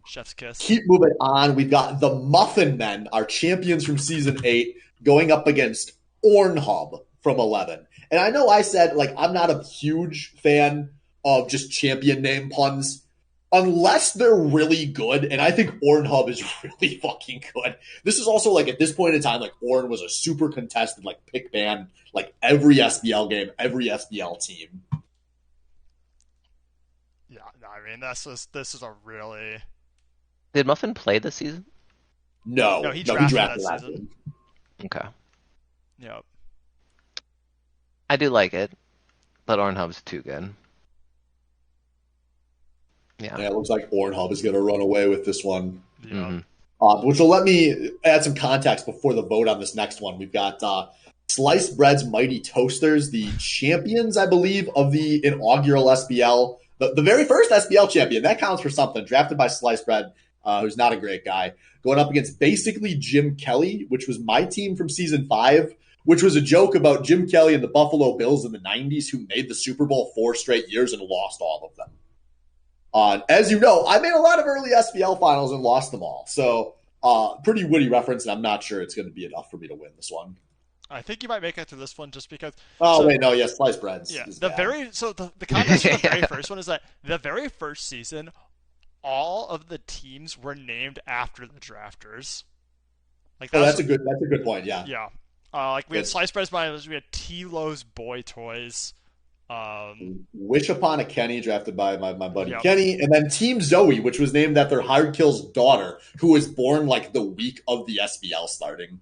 Chef's kiss. Keep moving on. We've got the Muffin Men, our champions from season 8, going up against Ornhub from 11. And I know I said, like, I'm not a huge fan of just champion name puns unless they're really good. And I think Ornhub is really fucking good. This is also, like, at this point in time, like, Orn was a super contested, like, pick ban, like, every SBL game, every SBL team. Yeah, I mean, this is a really... Did Muffin play this season? No, he drafted that season. Okay. Yep. I do like it, but Ornhub's too good. Yeah, it looks like Ornhub is going to run away with this one. Yeah. Mm-hmm. Which will let me add some context before the vote on this next one. We've got Sliced Bread's Mighty Toasters, the champions, I believe, of the inaugural SBL. The very first SBL champion. That counts for something. Drafted by Sliced Bread, who's not a great guy. Going up against basically Jim Kelly, which was my team from season 5, which was a joke about Jim Kelly and the Buffalo Bills in the 90s who made the Super Bowl 4 straight years and lost all of them. As you know, I made a lot of early SBL finals and lost them all. So pretty witty reference, and I'm not sure it's going to be enough for me to win this one. I think you might make it through this one just because... Sliced Breads. Yeah, the context for the very first one is that the very first season, all of the teams were named after the drafters. Like that's a good point, yeah. Yeah. Like we had Sliced Bread's Minds, we had T-Lo's Boy Toys. Wish Upon a Kenny, drafted by my buddy Kenny, and then Team Zoe, which was named after Hard Kill's daughter, who was born like the week of the SBL starting,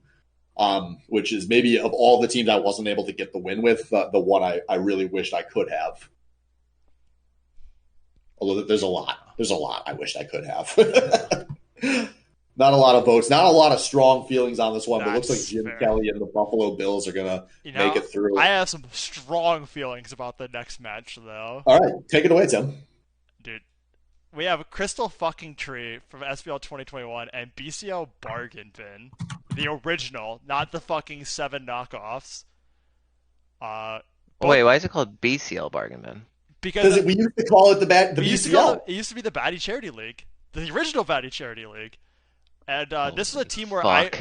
which is maybe of all the teams I wasn't able to get the win with, the one I really wished I could have. Although there's a lot I wished I could have. Not a lot of votes, not a lot of strong feelings on this one, but it looks like Jim Kelly and the Buffalo Bills are going to make it through. I have some strong feelings about the next match, though. All right, take it away, Tim. Dude, we have Crystal fucking Tree from SBL 2021 and BCL Bargain Bin, the original, not the fucking 7 knockoffs. Wait, why is it called BCL Bargain Bin? Because we used to call it the BCL. It used to be the Baddy Charity League, the original Baddy Charity League. And this is a team where I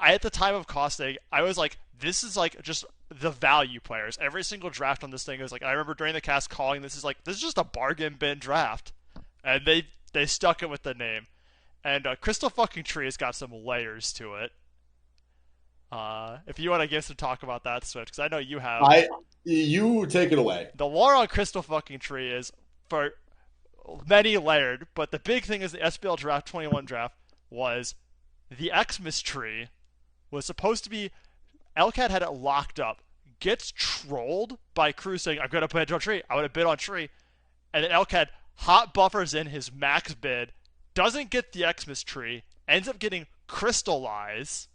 at the time of costing, I was like, this is like just the value players. Every single draft on this thing was like, I remember during the cast calling this is just a bargain bin draft, and they stuck it with the name. And Crystal fucking Tree has got some layers to it. If you want to give some talk about that, Switch, because I know you have. You take it away. The lore on Crystal fucking Tree is for many layered, but the big thing is the SBL Draft 21 draft was the Xmas tree was supposed to be Elcat had it locked up, gets trolled by crew saying, I'm going to bid on tree, I would have bid on tree, and then Elcat hot buffers in his max bid, doesn't get the Xmas tree, ends up getting crystallized.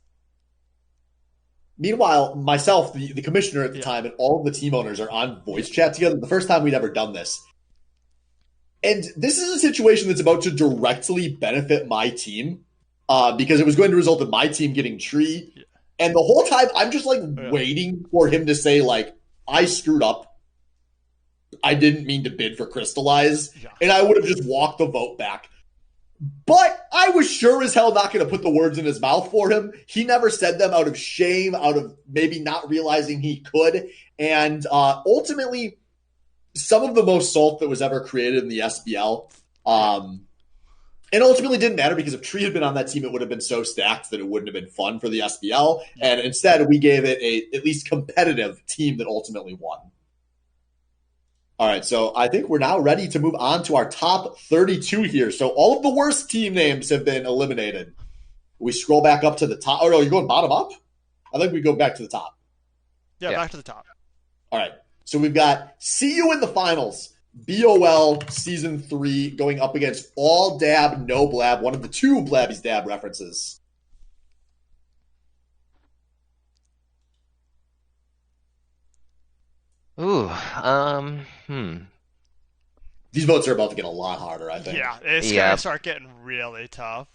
Meanwhile, myself, the commissioner at the time, and all of the team owners are on voice chat together. The first time we'd ever done this. And this is a situation that's about to directly benefit my team because it was going to result in my team getting tree. Yeah. And the whole time, I'm just waiting for him to say, like, I screwed up. I didn't mean to bid for crystallize. Yeah. And I would have just walked the vote back. But I was sure as hell not going to put the words in his mouth for him. He never said them out of shame, out of maybe not realizing he could. And ultimately, some of the most salt that was ever created in the SBL. And ultimately didn't matter because if Tree had been on that team, it would have been so stacked that it wouldn't have been fun for the SBL. And instead, we gave it a at least competitive team that ultimately won. All right, so I think we're now ready to move on to our top 32 here. So all of the worst team names have been eliminated. We scroll back up to the top. Oh, no, you're going bottom up? I think we go back to the top. Yeah, back to the top. All right, so we've got See You in the Finals. BOL Season 3 going up against All Dab, No Blab, one of the two Blabby's Dab references. Ooh, These votes are about to get a lot harder, I think. Yeah, it's going to start getting really tough.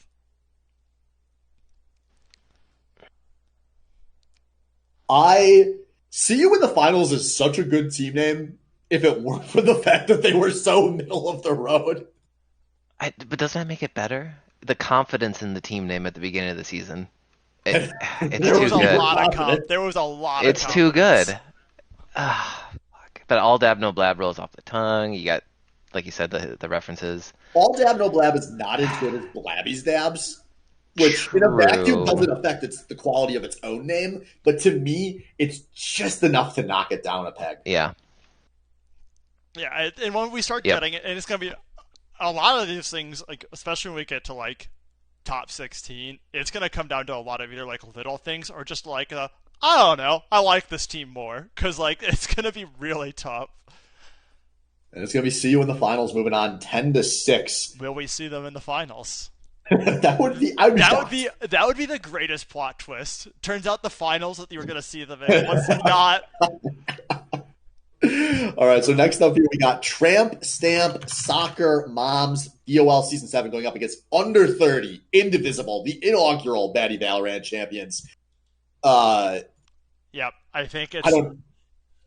See You in the Finals is such a good team name if it weren't for the fact that they were so middle of the road. But doesn't that make it better? The confidence in the team name at the beginning of the season. It's there was too good. There was a lot It's too good. But All Dab, No Blab rolls off the tongue. You got, like you said, the references. All Dab, No Blab is not as good as Blabby's Dabs, which in a vacuum doesn't affect the quality of its own name. But to me, it's just enough to knock it down a peg. Yeah. Yeah, and when we start getting it, and it's going to be a lot of these things, like especially when we get to like top 16, it's going to come down to a lot of either like little things or just like I don't know, I like this team more because like it's going to be really tough. And it's going to be See You in the Finals, moving on 10-6. Will we see them in the finals? That would be the greatest plot twist. Turns out the finals that you were going to see them in was not. All right, so next up here we got Tramp Stamp Soccer Moms BOL Season 7 going up against Under 30 Indivisible, the inaugural Baddy Valorant champions. Yep, I think it's.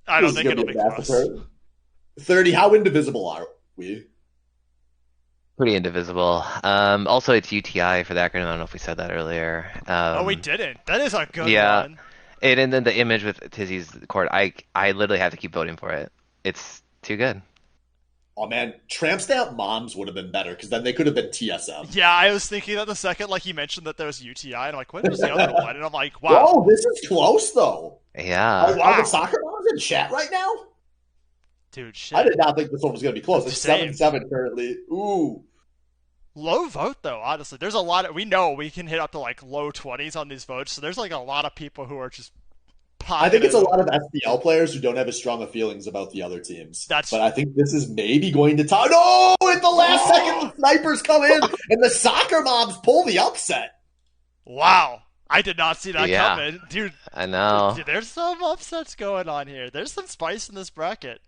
I don't think it'll be close. 30, how indivisible are we? Pretty indivisible. Also, it's UTI for the acronym. I don't know if we said that earlier. We didn't. That is a good one. And then the image with Tizzy's court, I literally have to keep voting for it. It's too good. Oh man, Tramp Stamp Moms would have been better because then they could have been TSM. Yeah, I was thinking that the second like you mentioned that there was UTI, and I'm like, what was the other one? And I'm like, wow. Whoa, this is close though. Yeah. Are the Soccer Moms in chat right now? Dude, shit. I did not think this one was going to be close. It's 7-7 currently. Ooh. Low vote though, honestly. There's a lot of we know we can hit up to like low 20s on these votes, so there's like a lot of people who are just I think it's a lot of SBL players who don't have as strong of feelings about the other teams. But I think this is maybe going to tie. No! At the last second, the snipers come in, and the Soccer Moms pull the upset. Wow. I did not see that coming. Dude, I know. Dude, there's some upsets going on here. There's some spice in this bracket.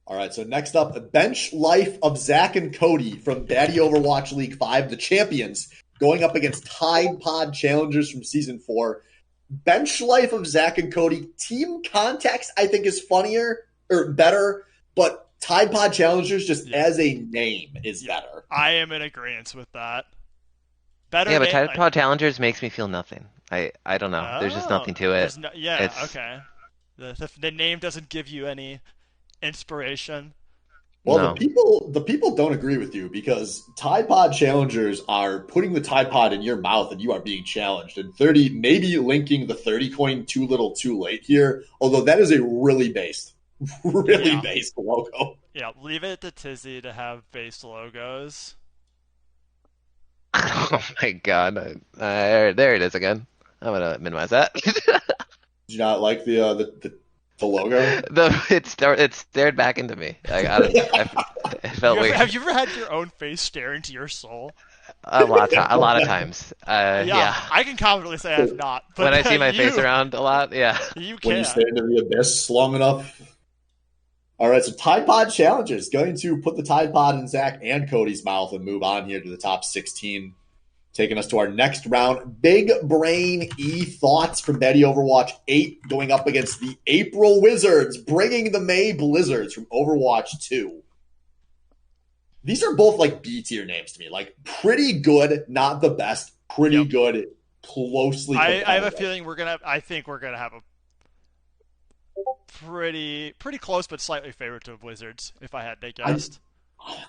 All right, so next up, Bench Life of Zach and Cody from Baddy Overwatch League 5, the champions, going up against Tide Pod challengers from Season 4. Bench Life of Zach and Cody, team context I think is funnier or better, but Tide Pod challengers just as a name is better. I am in agreement with that. Better. Yeah, but Tide Pod challengers makes me feel nothing. I don't know. There's just nothing to it. Okay. The name doesn't give you any inspiration. Well, no. the people don't agree with you because Tide Pod challengers are putting the Tide Pod in your mouth and you are being challenged. And 30, maybe linking the 30 coin too little too late here, although that is a really based logo. Yeah, leave it to Tizzy to have based logos. Oh my god. There it is again. I'm going to minimize that. Did you not like the logo? It stared back into me. I felt weird. Have you ever had your own face stare into your soul? A lot of times. Yeah. I can confidently say I have not. But when I see my face around a lot, yeah. You can. When you stare into the abyss long enough. All right, so Tide Pod challengers going to put the Tide Pod in Zach and Cody's mouth and move on here to the top 16. Taking us to our next round, Big Brain E-Thoughts from Baddy Overwatch 8 going up against the April Wizards, bringing the May Blizzards from Overwatch 2. These are both like B tier names to me. Like pretty good, not the best. Pretty good, closely. I have a feeling I think we're gonna have a pretty close, but slightly favorite to Wizards. If I had to guess,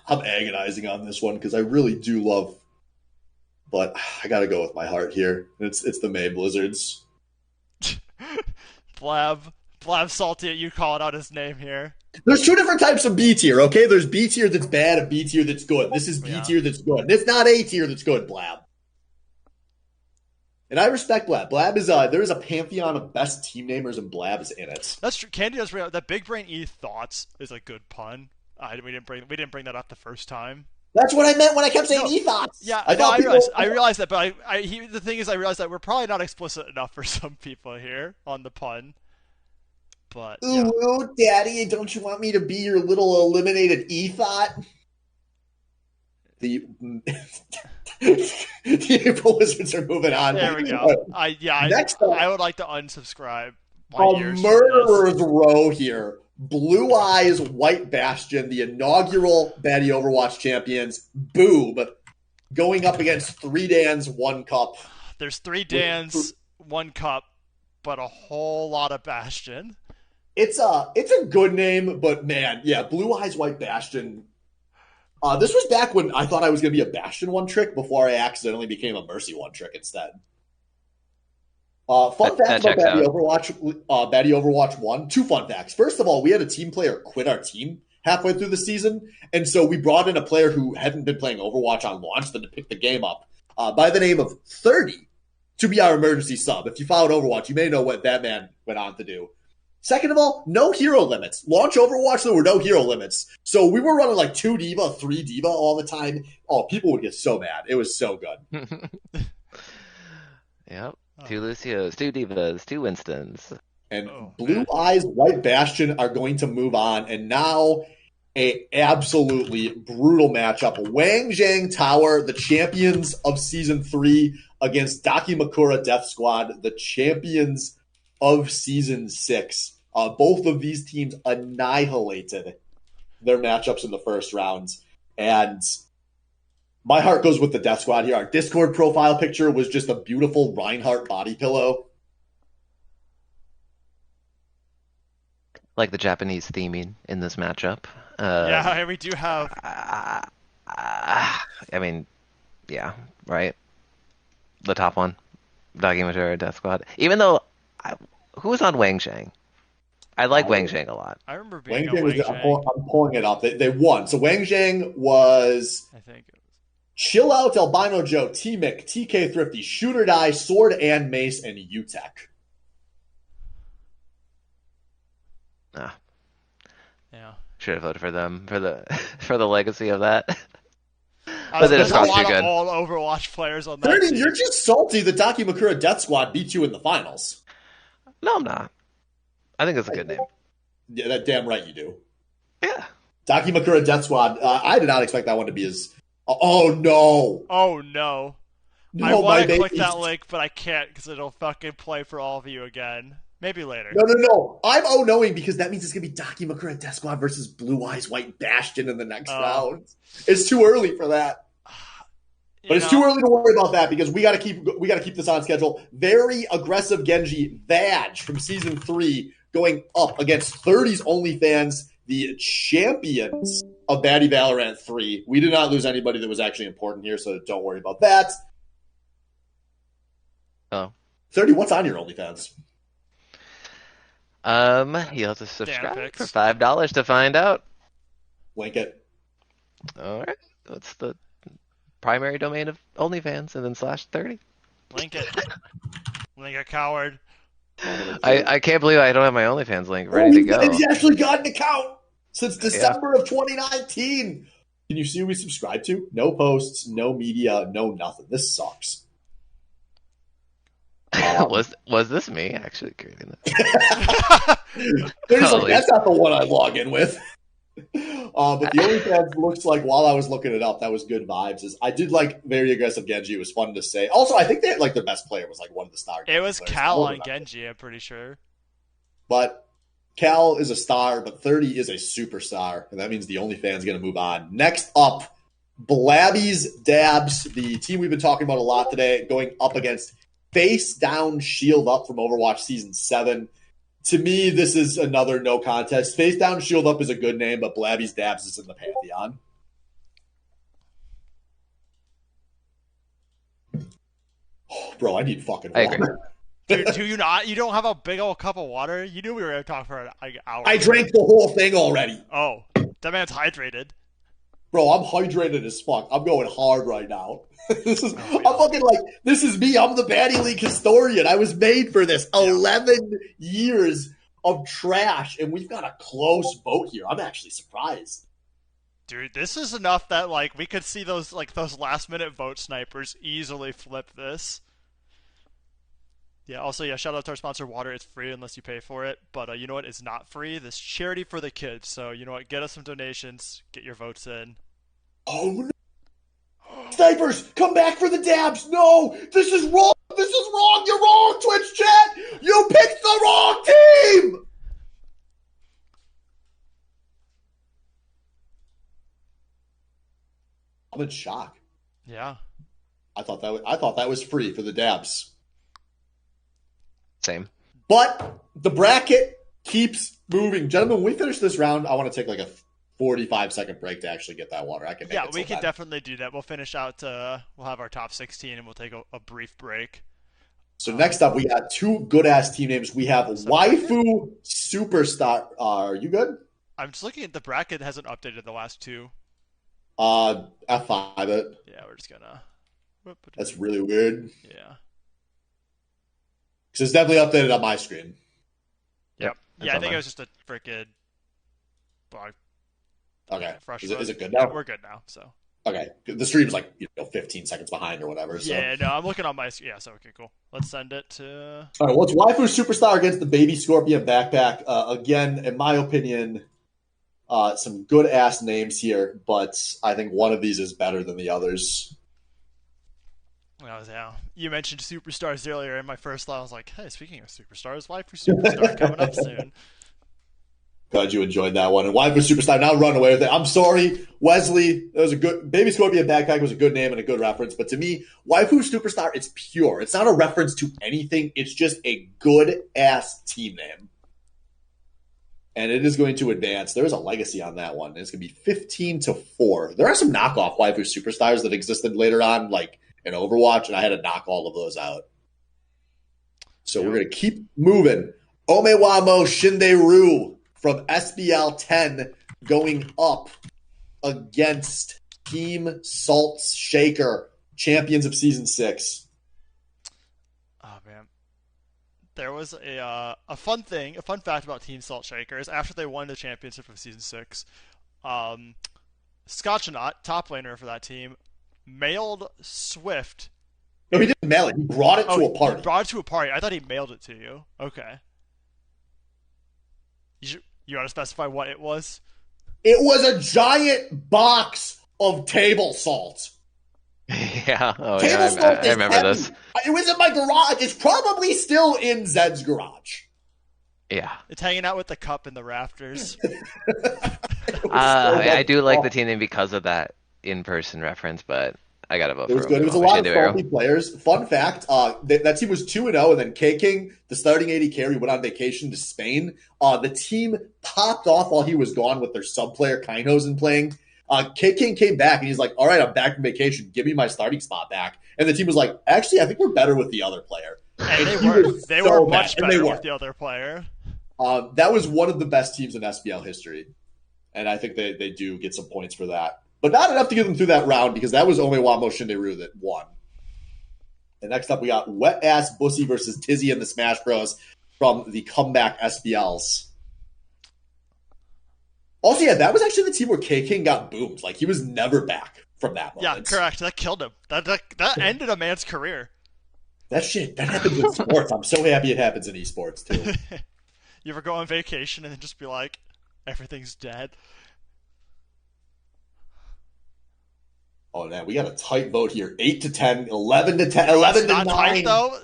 I'm agonizing on this one because I really do love, but I got to go with my heart here. It's the May Blizzards. Blab salty at you calling out his name here. There's two different types of B tier, okay? There's B tier that's bad and B tier that's good. This is B tier that's good. It's not A tier that's good, Blab. And I respect Blab. Blab is there is a pantheon of best team namers, and Blab is in it. That's true. Candy does that. Big brain E thoughts is a good pun. We didn't bring that up the first time. That's what I meant when I kept saying e-thoughts. Yeah, I realized that, but the thing is, I realized that we're probably not explicit enough for some people here on the pun. But ooh, Daddy, don't you want me to be your little eliminated e-thought? The April Wizards are moving on. There we go. Next I would like to unsubscribe. A murderer's row here. Blue Eyes, White Bastion, the inaugural Baddy Overwatch champions. Boob, going up against 3 Dans, 1 Cup. There's 3 Dans, 1 Cup, but a whole lot of Bastion. It's a good name, but man, yeah, Blue Eyes, White Bastion. This was back when I thought I was going to be a Bastion one-trick before I accidentally became a Mercy one-trick instead. Fun fact about Baddy Overwatch 1. 2 fun facts. First of all, we had a team player quit our team halfway through the season, and so we brought in a player who hadn't been playing Overwatch on launch then to pick the game up by the name of 30 to be our emergency sub. If you followed Overwatch, you may know what that man went on to do. Second of all, no hero limits. Launch Overwatch, there were no hero limits. So we were running like 2 D.Va, 3 D.Va all the time. Oh, people would get so mad. It was so good. Yep. 2 Lucios, 2 D.Vas, 2 Winstons. And Blue Eyes, White Bastion are going to move on. And now a absolutely brutal matchup. Wang Zhang Tower, the champions of Season 3, against Dakimakura Death Squad, the champions of Season 6. Both of these teams annihilated their matchups in the first rounds. And my heart goes with the Death Squad here. Our Discord profile picture was just a beautiful Reinhardt body pillow. Like the Japanese theming in this matchup. Yeah, we do have. I mean, yeah, right? The top one. Dakimakura Death Squad. Even though, who was on Wang Zhang? I like Wang Zhang a lot. I remember being on Wang Zhang. I'm pulling it up. They won. So Wang Zhang was... I think it was... Chill Out, Albino Joe, T-Mick, TK Thrifty, Shoot or Die, Sword and Mace, and UTech. Yeah. Should have voted for them for the legacy of that. But there's a lot of all Overwatch players on that 30, team. You're just salty that Dakimakura Death Squad beat you in the finals. No, I'm not. I think it's a good name. Yeah, that damn right you do. Yeah. Dakimakura Death Squad. I did not expect that one to be as... Oh, no. Oh, no. I want to click that link, but I can't because it'll fucking play for all of you again. Maybe later. No. I'm knowing because that means it's going to be Dakimakura Death Squad versus Blue Eyes White Bastion in the next round. It's too early for that. But it's too early to worry about that because we got to keep this on schedule. Very aggressive Genji Vag from Season 3 going up against 30's OnlyFans, the champions of Baddy Valorant 3. We did not lose anybody that was actually important here, so don't worry about that. Oh. 30, what's on your OnlyFans? You'll have to subscribe for $5 to find out. Link it. All right. That's the primary domain of OnlyFans, and then /30. Link it. Link a coward. I can't believe I don't have my OnlyFans link ready to go. He's actually got an account since December of 2019. Can you see who we subscribe to? No posts, no media, no nothing. This sucks. Was this me actually creating this? That's not the one I log in with. But the OnlyFans looks like, while I was looking it up, that was good vibes. I did like very aggressive Genji. It was fun to say. Also, I think they had, their best player was one of the star. It was Cal on Genji, I'm pretty sure. But Cal is a star, but 30 is a superstar, and that means the OnlyFans going to move on. Next up, Blabby's Dabs, the team we've been talking about a lot today, going up against Face Down Shield Up from Overwatch Season 7. To me, this is another no contest. Face Down Shield Up is a good name, but Blabby's Dabs is in the pantheon. Oh, bro, I need fucking water. Do you not? You don't have a big old cup of water? You knew we were going to talk for an hour. I drank the whole thing already. Oh, that man's hydrated. Bro, I'm hydrated as fuck. I'm going hard right now. I'm fucking like, this is me. I'm the Baddy League historian. I was made for this. 11 years of trash, and we've got a close vote here. I'm actually surprised. Dude, this is enough that like we could see those last minute vote snipers easily flip this. Yeah, also, shout out to our sponsor, Water. It's free unless you pay for it. But you know what? It's not free. This charity for the kids. So, you know what? Get us some donations. Get your votes in. Oh, no. Snipers, come back for the dabs. No, this is wrong. This is wrong. You're wrong, Twitch chat. You picked the wrong team. I'm in shock. Yeah. I thought that was free for the dabs. Same. But the bracket keeps moving. Gentlemen, when we finish this round, I want to take like a 45-second break to actually get that water. I can make it we can definitely do that. We'll finish out, we'll have our top 16, and we'll take a brief break. So next up, we got two good-ass team names. We have Waifu Superstar. Are you good? I'm just looking at the bracket. It hasn't updated the last two. F5 it. Yeah, we're just gonna... That's really weird. Yeah. Because it's definitely updated on my screen. Yep. Yeah, I think it was just a freaking bug. Okay. Fresh Is it good now? Yeah, we're good now, so. Okay. The stream's like 15 seconds behind or whatever. So. Yeah, no, I'm looking on my screen. Yeah, so okay, cool. Let's send it to... All right, well, it's Waifu Superstar against the Baby Scorpion Backpack. Again, in my opinion, some good-ass names here, but I think one of these is better than the others. Yeah. You mentioned superstars earlier, and my first thought was like, hey, speaking of superstars, Waifu Superstar coming up soon. Glad you enjoyed that one. And Waifu Superstar now run away with it. I'm sorry, Wesley. It was a good Baby Scorpion Backpack was a good name and a good reference, but to me, Waifu Superstar, it's pure. It's not a reference to anything. It's just a good-ass team name. And it is going to advance. There is a legacy on that one. It's going to be 15-4. There are some knockoff Waifu Superstars that existed later on, like in Overwatch, and I had to knock all of those out. So we're going to keep moving. Omewamo Shinderu from SBL 10 going up against Team Salt Shaker, champions of Season 6. Oh, man. There was a fun fact about Team Salt Shakers. After they won the championship of Season 6, Scotchanaut, top laner for that team, mailed Swift. No, he didn't mail it. He brought it to a party. He brought it to a party. I thought he mailed it to you. Okay. You want to specify what it was? It was a giant box of table salt. Yeah. Oh, table salt I remember heavy. this. It was in my garage. It's probably still in Zed's garage. Yeah. It's hanging out with the cup in the rafters. I do like the team name because of that in-person reference, but I gotta vote for it. It was good. It was a lot of salty players. Fun fact, that team was 2-0, and then K-King, the starting AD carry, went on vacation to Spain. The team popped off while he was gone with their sub-player Kainosen playing. K-King came back, and he's like, all right, I'm back from vacation. Give me my starting spot back. And the team was like, actually, I think we're better with the other player. And they were much better with the other player. That was one of the best teams in SBL history. And I think they do get some points for that. But not enough to get them through that round because that was Omewamo Shinderu that won. And next up, we got Wet Ass Bussy versus Tizzy and the Smash Bros. From the comeback SBLs. Also, yeah, that was actually the team where K-King got boomed. Like, he was never back from that moment. Yeah, correct. That killed him. That ended a man's career. That happens in sports. I'm so happy it happens in esports, too. You ever go on vacation and then just be like, everything's dead? Oh, man, we got a tight vote here. 8-10, 11-10, 11-9. Not tight, though.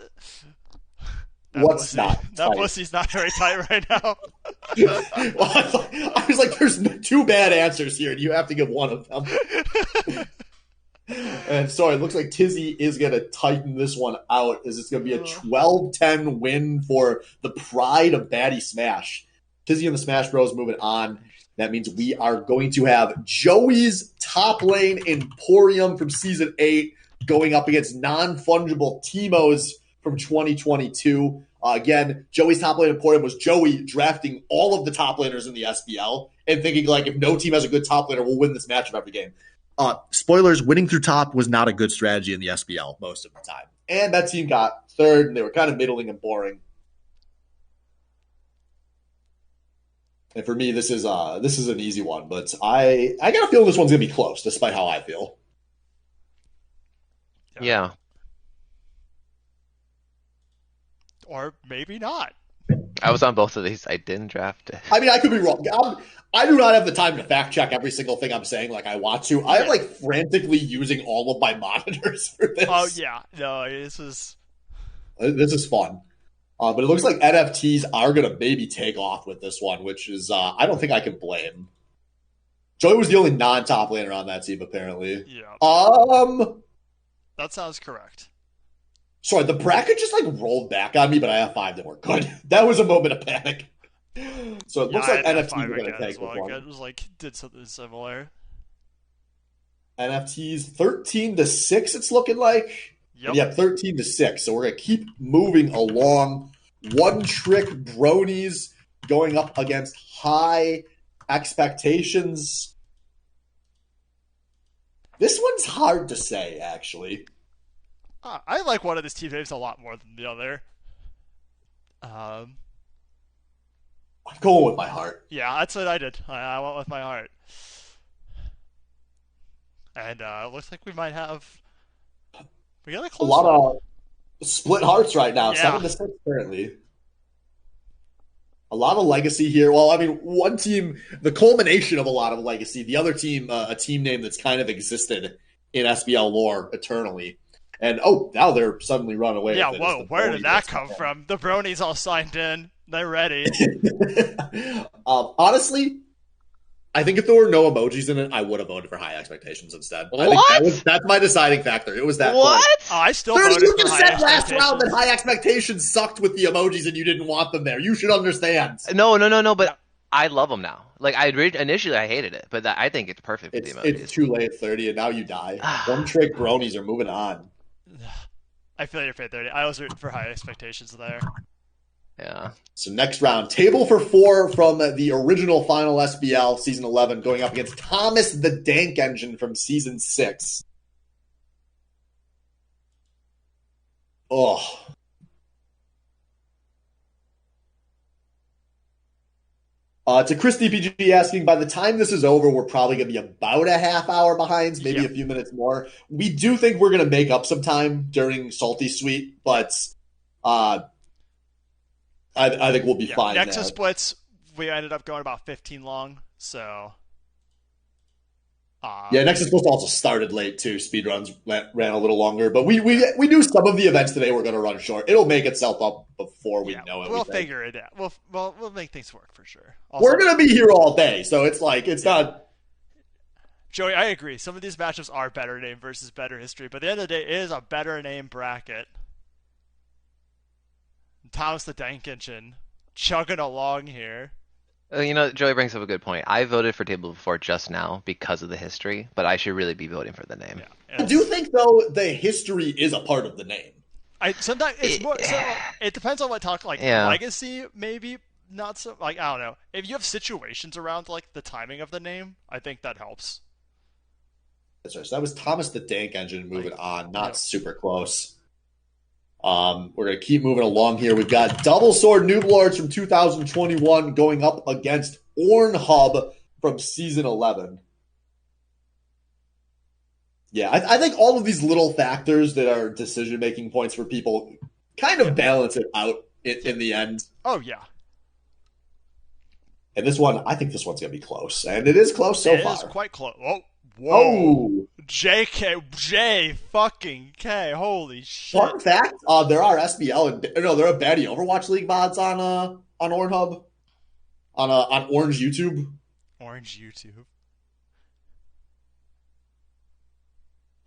What's not tight? That pussy's not very tight right now. Well, I was like, there's two bad answers here, and you have to give one of them. And so it looks like Tizzy is going to tighten this one out, as it's going to be a 12-10 win for the pride of Baddy Smash. Tizzy and the Smash Bros moving on. That means we are going to have Joey's top lane Emporium from Season 8 going up against non-fungible Teemos from 2022. Again, Joey's top lane Emporium was Joey drafting all of the top laners in the SBL and thinking, like, if no team has a good top laner, we'll win this matchup every game. Spoilers, winning through top was not a good strategy in the SBL most of the time. And that team got third, and they were kind of middling and boring. And for me, this is an easy one, but I got a feeling this one's going to be close, despite how I feel. Yeah. Or maybe not. I was on both of these. I didn't draft it. I mean, I could be wrong. I do not have the time to fact check every single thing I'm saying like I want to. I'm like frantically using all of my monitors for this. Oh, yeah. No, this is fun. But it looks like NFTs are going to maybe take off with this one, which is, I don't think I can blame. Joey was the only non-top laner on that team, apparently. Yeah. That sounds correct. Sorry, the bracket just like rolled back on me, but I have 5 that were good. That was a moment of panic. So it looks like NFTs are going to take well. It was like did something similar. NFTs 13-6. It's looking like. Yep. Yeah, 13-6. So we're going to keep moving along. One trick bronies going up against high expectations. This one's hard to say, actually. I like one of these team names a lot more than the other. I'm going with my heart. Yeah, that's what I did. I went with my heart. And it looks like we might have... We got a lot of split hearts right now. Yeah. 7-6 currently. A lot of legacy here. Well, I mean, one team, the culmination of a lot of legacy. The other team, a team name that's kind of existed in SBL lore eternally. And, now they're suddenly run away. Yeah, with it. whoa, where did that come from? The bronies all signed in. They're ready. Honestly, I think if there were no emojis in it, I would have voted for high expectations instead. What? I think that's my deciding factor. It was that. What? Oh, I still There's voted you for just high said last expectations. round that high expectations sucked with the emojis and you didn't want them there. You should understand. No, but I love them now. Like, initially I hated it, but I think it's perfect with the emojis. It's too late, 30, and now you die. One trick bronies are moving on. I feel your fate 30. I was rooting for high expectations there. Yeah. So next round, table for 4 from the original final SBL, Season 11, going up against Thomas the Dank Engine from Season 6. Oh. To Christy PG asking, by the time this is over, we're probably going to be about a half hour behind, maybe a few minutes more. We do think we're going to make up some time during Salty Suite, but I think we'll be fine. Nexus there. splits, we ended up going about 15 long, so... Nexus Splits also started late too. Speedruns ran a little longer, but we knew some of the events today were going to run short. It'll make itself up before we know it. We'll figure it out. We'll make things work for sure. Also, we're going to be here all day, so it's like it's not. Joey, I agree. Some of these matchups are better name versus better history, but at the end of the day, it is a better name bracket. Thomas the Dank Engine chugging along here. Joey brings up a good point. I voted for Table before just now because of the history, but I should really be voting for the name. Yeah. I do think, though, the history is a part of the name. Sometimes it's more. It depends on what talk legacy, maybe not so. Like, I don't know. If you have situations around like the timing of the name, I think that helps. That's right. So that was Thomas the Dank Engine moving on, not super close. We're going to keep moving along here. We've got Double Sword Noob Lords from 2021 going up against Ornhub from Season 11. Yeah, I think all of these little factors that are decision-making points for people kind of balance it out in the end. Oh, yeah. And this one, I think this one's going to be close. And it is close so far. It is quite close. Oh, whoa. JK, fucking K, holy shit. Fun fact, there are SBL there are Baddy Overwatch League mods on Ornhub. on Orange YouTube. Orange YouTube.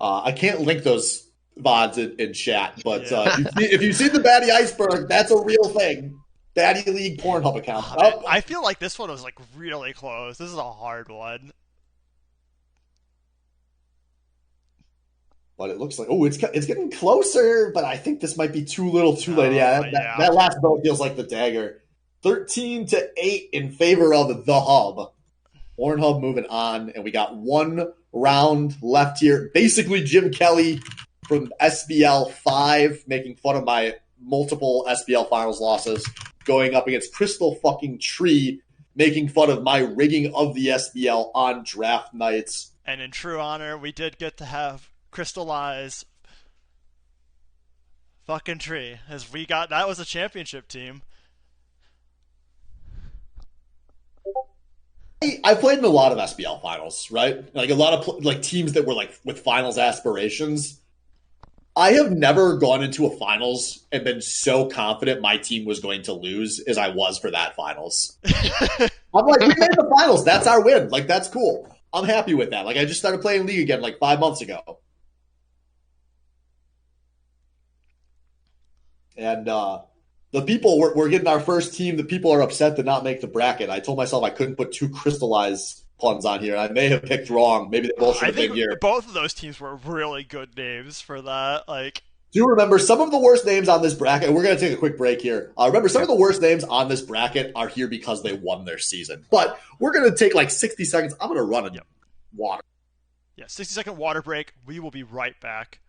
I can't link those VODs in chat, but Yeah. if you've seen the Baddy Iceberg, that's a real thing. Baddy League Pornhub account. Man, I feel like this one was like really close. This is a hard one. But it looks like it's getting closer. But I think this might be too little, too late. That last vote feels like the dagger. 13-8 in favor of the Hub. Pornhub moving on, and we got one round left here. Basically, Jim Kelly from SBL 5 making fun of my multiple SBL finals losses, going up against Crystal fucking Tree making fun of my rigging of the SBL on draft nights. And in true honor, we did get to have Crystallize fucking Tree, as that was a championship team. I played in a lot of SBL finals, right? Like a lot of like teams that were like with finals aspirations. I have never gone into a finals and been so confident my team was going to lose as I was for that finals. I'm like, we made the finals. That's our win. Like, that's cool. I'm happy with that. Like, I just started playing League again like 5 months ago. And the people, we're getting our first team. The people are upset to not make the bracket. I told myself I couldn't put 2 crystallized puns on here. I may have picked wrong. Maybe they both should have been here. Both of those teams were really good names for that. Like, do remember some of the worst names on this bracket. We're going to take a quick break here. Remember, some of the worst names on this bracket are here because they won their season. But we're going to take like 60 seconds. I'm going to run a water. Yeah, 60-second water break. We will be right back.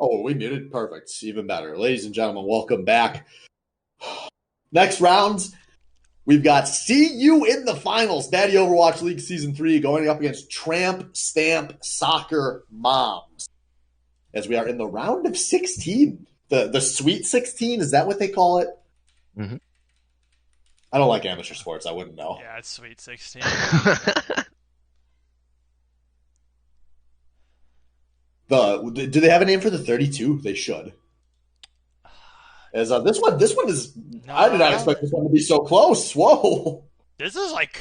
Oh, we muted. Perfect. Even better. Ladies and gentlemen, welcome back. Next round, we've got See You in the Finals. Baddy Overwatch League Season 3 going up against Tramp Stamp Soccer Moms. As we are in the round of 16. The Sweet 16, is that what they call it? Mm-hmm. I don't like amateur sports. I wouldn't know. Yeah, it's Sweet 16. Do they have a name for the 32? They should. As this one is. No, I did not expect this one to be so close. Whoa! This is like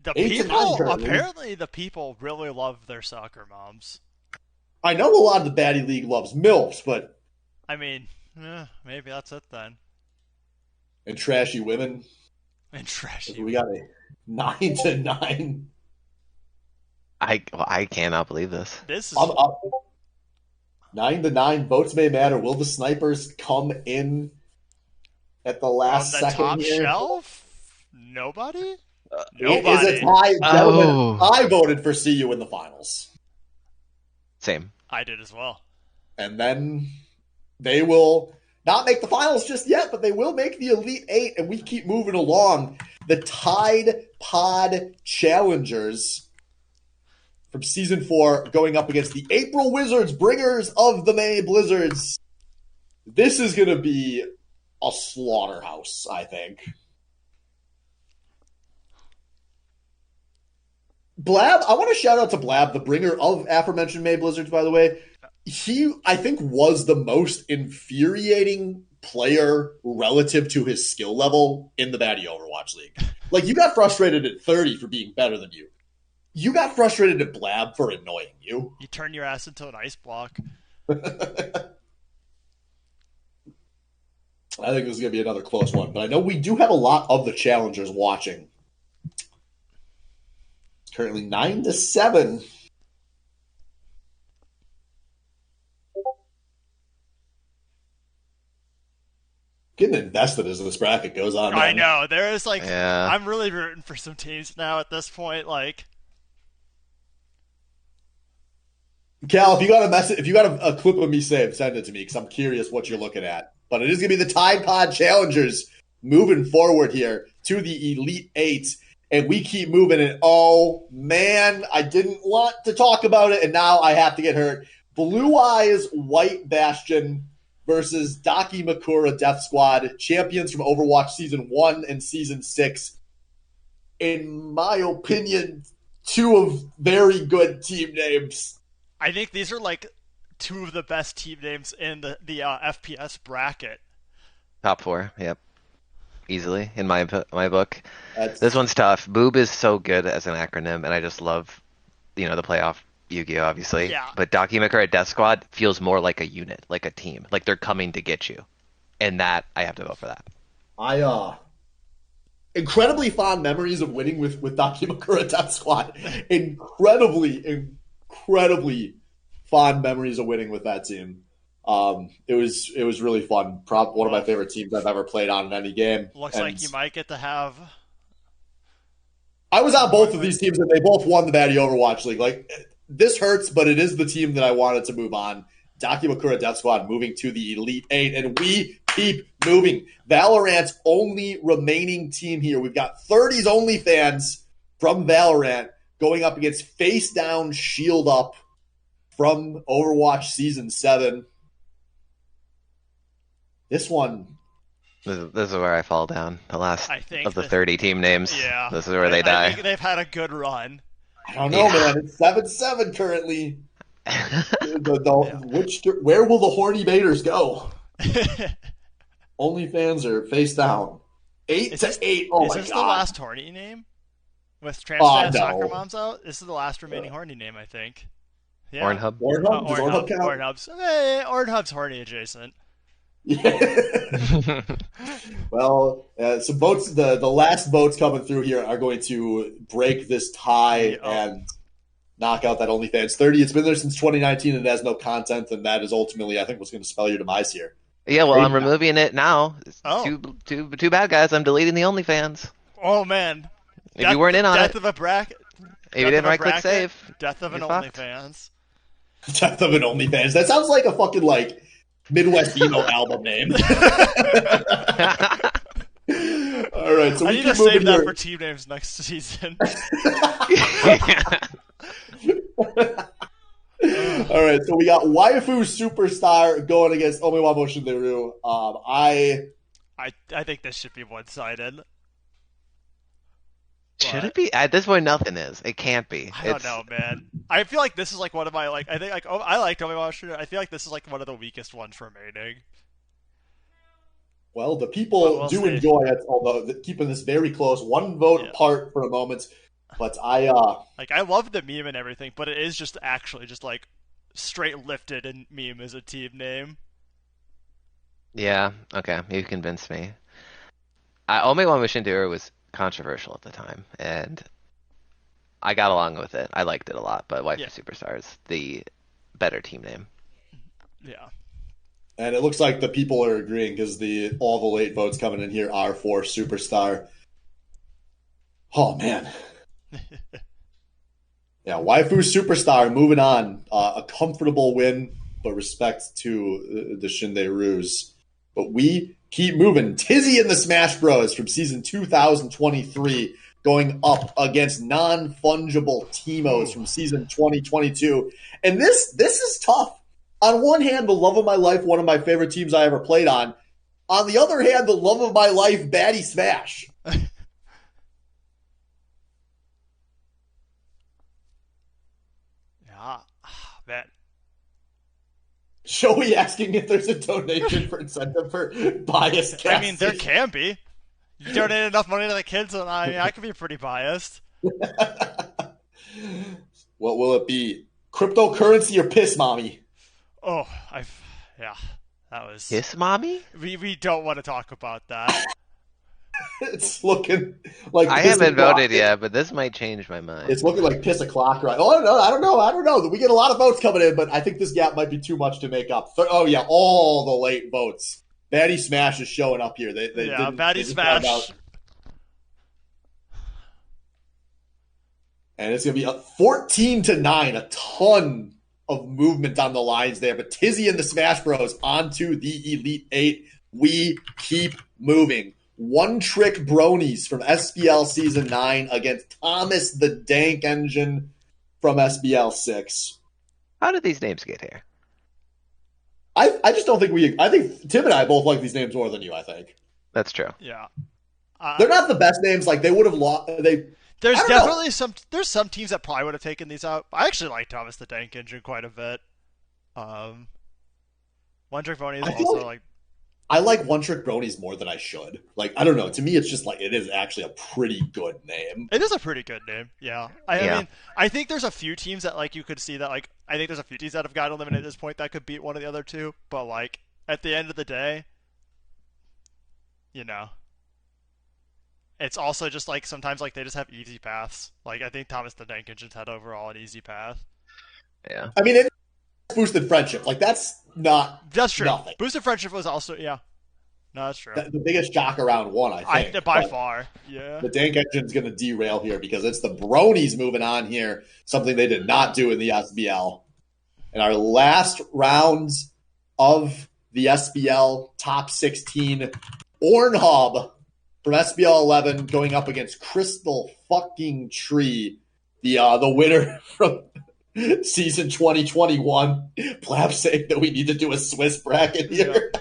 the people. Apparently, the people really love their soccer moms. I know a lot of the Baddy League loves MILFs, but I mean, maybe that's it then. And trashy women. And trashy. We got a 9-9. I cannot believe this. This is 9-9. Votes may matter. Will the snipers come in at the last on the second top here? Shelf? Nobody. It is a tie, gentlemen. I voted for See You in the finals. Same. I did as well. And then they will not make the finals just yet, but they will make the Elite Eight, and we keep moving along. The Tide Pod Challengers from Season 4 going up against the April Wizards, bringers of the May Blizzards. This is going to be a slaughterhouse, I think. Blab, I want to shout out to Blab, the bringer of aforementioned May Blizzards, by the way. He, I think, was the most infuriating player relative to his skill level in the Baddy Overwatch League. Like, you got frustrated at 30 for being better than you. You got frustrated at Blab for annoying you. You turn your ass into an ice block. I think this is going to be another close one. But I know we do have a lot of the challengers watching. It's currently 9-7. Getting invested as this bracket goes on. I know. There is like, I'm really rooting for some teams now at this point. Like, Cal, if you got a message, if you got a clip of me saved, send it to me because I'm curious what you're looking at. But it is going to be the Tide Pod Challengers moving forward here to the Elite Eight, and we keep moving. And oh man, I didn't want to talk about it, and now I have to get hurt. Blue Eyes White Bastion versus Daki Makura Death Squad, champions from Overwatch Season 1 and Season 6. In my opinion, two of very good team names. I think these are like two of the best team names in the FPS bracket. Top 4, yep. Easily, in my book. This one's tough. Boob is so good as an acronym, and I just love, the playoff Yu-Gi-Oh! Obviously. Yeah. But Daki Makura Death Squad feels more like a unit, like a team. Like they're coming to get you. And that, I have to vote for that. Incredibly fond memories of winning with Daki Makura Death Squad. Incredibly fond memories of winning with that team. It was really fun. One of my favorite teams I've ever played on in any game. Looks like you might get to have. I was on both of these teams, and they both won the Baddy Overwatch League. Like, this hurts, but it is the team that I wanted to move on. Daki Makura Death Squad moving to the Elite Eight, and we keep moving. Valorant's only remaining team here. We've got 30s only fans from Valorant going up against Face Down Shield Up from Overwatch Season 7. This one. This is where I fall down. The last of the 30 team names. Yeah. This is where they die. I think they've had a good run. I don't know, man. It's 7-7 currently. Where will the horny baiters go? OnlyFans are face down. 8-8. Oh my god! Is this the last horny name? With Trans Soccer Moms out, this is the last remaining horny name, I think. Yeah. Ornhub. Does Ornhub count? Ornhub's horny adjacent. Yeah. Well, some votes. The last votes coming through here are going to break this tie and knock out that OnlyFans 30. It's been there since 2019 and it has no content, and that is ultimately, I think, what's going to spell your demise here. Yeah, well, I'm removing it now. Two bad guys. I'm deleting the OnlyFans. Oh man! If you weren't in on death it, of a bracket. If you didn't right-click save, death of an OnlyFans. Death of an OnlyFans. That sounds like a fucking Midwest emo album name. All right, so I need to save that for team names next season. All right, so we got Waifu Superstar going against Omiwamo Shinderu. I think this should be one-sided. Should it be? At this point, nothing is. It can't be. I don't know, man. I feel like this is one of my I think I liked Omiwamo Shinderu. I feel like this is one of the weakest ones remaining. Well, the people do enjoy it, although keeping this very close, one vote apart for a moment. But I love the meme and everything, but it is just actually just straight lifted and meme as a team name. Yeah. Okay. You convinced me. Omiwamo Shinderu was controversial at the time, and I got along with it. I liked it a lot, but Waifu Superstar is the better team name. Yeah. And it looks like the people are agreeing because all the late votes coming in here are for Superstar. Oh, man. Yeah, Waifu Superstar moving on. A comfortable win, but respect to the Shinderoos. But we keep moving. Tizzy and the Smash Bros. From season 2023 going up against non-fungible Teemos from season 2022. And this is tough. On one hand, the love of my life, one of my favorite teams I ever played on. On the other hand, the love of my life, Baddy Smash. Yeah, man. Joey asking if there's a donation for incentive for biased casting. I mean, there can be. You donate enough money to the kids, and I can be pretty biased. What will it be? Cryptocurrency or piss mommy? Oh, yeah, that was... Piss mommy? We don't want to talk about that. It's looking like I haven't voted yet, but this might change my mind. It's looking like piss o'clock, right? Oh, no, I don't know. We get a lot of votes coming in, but I think this gap might be too much to make up. Oh, yeah, all the late votes. Baddy Smash is showing up here. Baddy Smash. And it's going to be 14-9, a ton of movement on the lines there. But Tizzy and the Smash Bros onto the Elite Eight. We keep moving. One Trick Bronies from SBL Season 9 against Thomas the Dank Engine from SBL 6. How did these names get here? I just don't think I think Tim and I both like these names more than you, I think. That's true. Yeah. They're not the best names. Like, they would have lost. There's definitely some teams that probably would have taken these out. I actually like Thomas the Dank Engine quite a bit. One Trick Bronies is also like... I like One Trick Bronies more than I should. Like, I don't know. To me, it's just like, it is actually a pretty good name. It is a pretty good name, yeah. I mean, I think there's a few teams that, like, you could see that, like, I think there's a few teams that have gotten eliminated at this point that could beat one of the other two. But, like, at the end of the day, you know, it's also just, like, sometimes, like, they just have easy paths. Like, I think Thomas the Dank Engine's had overall an easy path. Yeah. I mean, it's boosted friendship. Like, that's true. Nothing. Boosted friendship was also, yeah. No, that's true. The biggest shock around one, I think. By far, yeah. The Dank Engine's going to derail here because it's the Bronies moving on here, something they did not do in the SBL. And our last rounds of the SBL top 16, Ornhub from SBL 11 going up against Crystal fucking Tree, the winner from season 2021. Plap saying that we need to do a Swiss bracket here.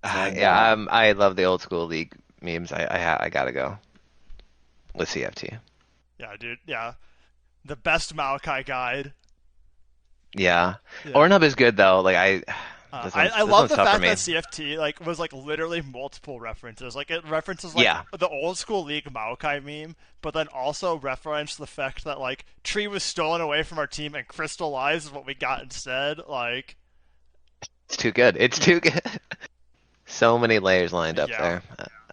Yeah. I love the old school league memes. I gotta go with CFT. Yeah, dude. Yeah, the best Maokai guide. Yeah. Ornhub is good though. Like I love the fact that CFT like was like literally multiple references. Like it references like the old school league Maokai meme, but then also referenced the fact that like Tree was stolen away from our team and crystallized is what we got instead. Like it's too good. It's too good. So many layers lined up there.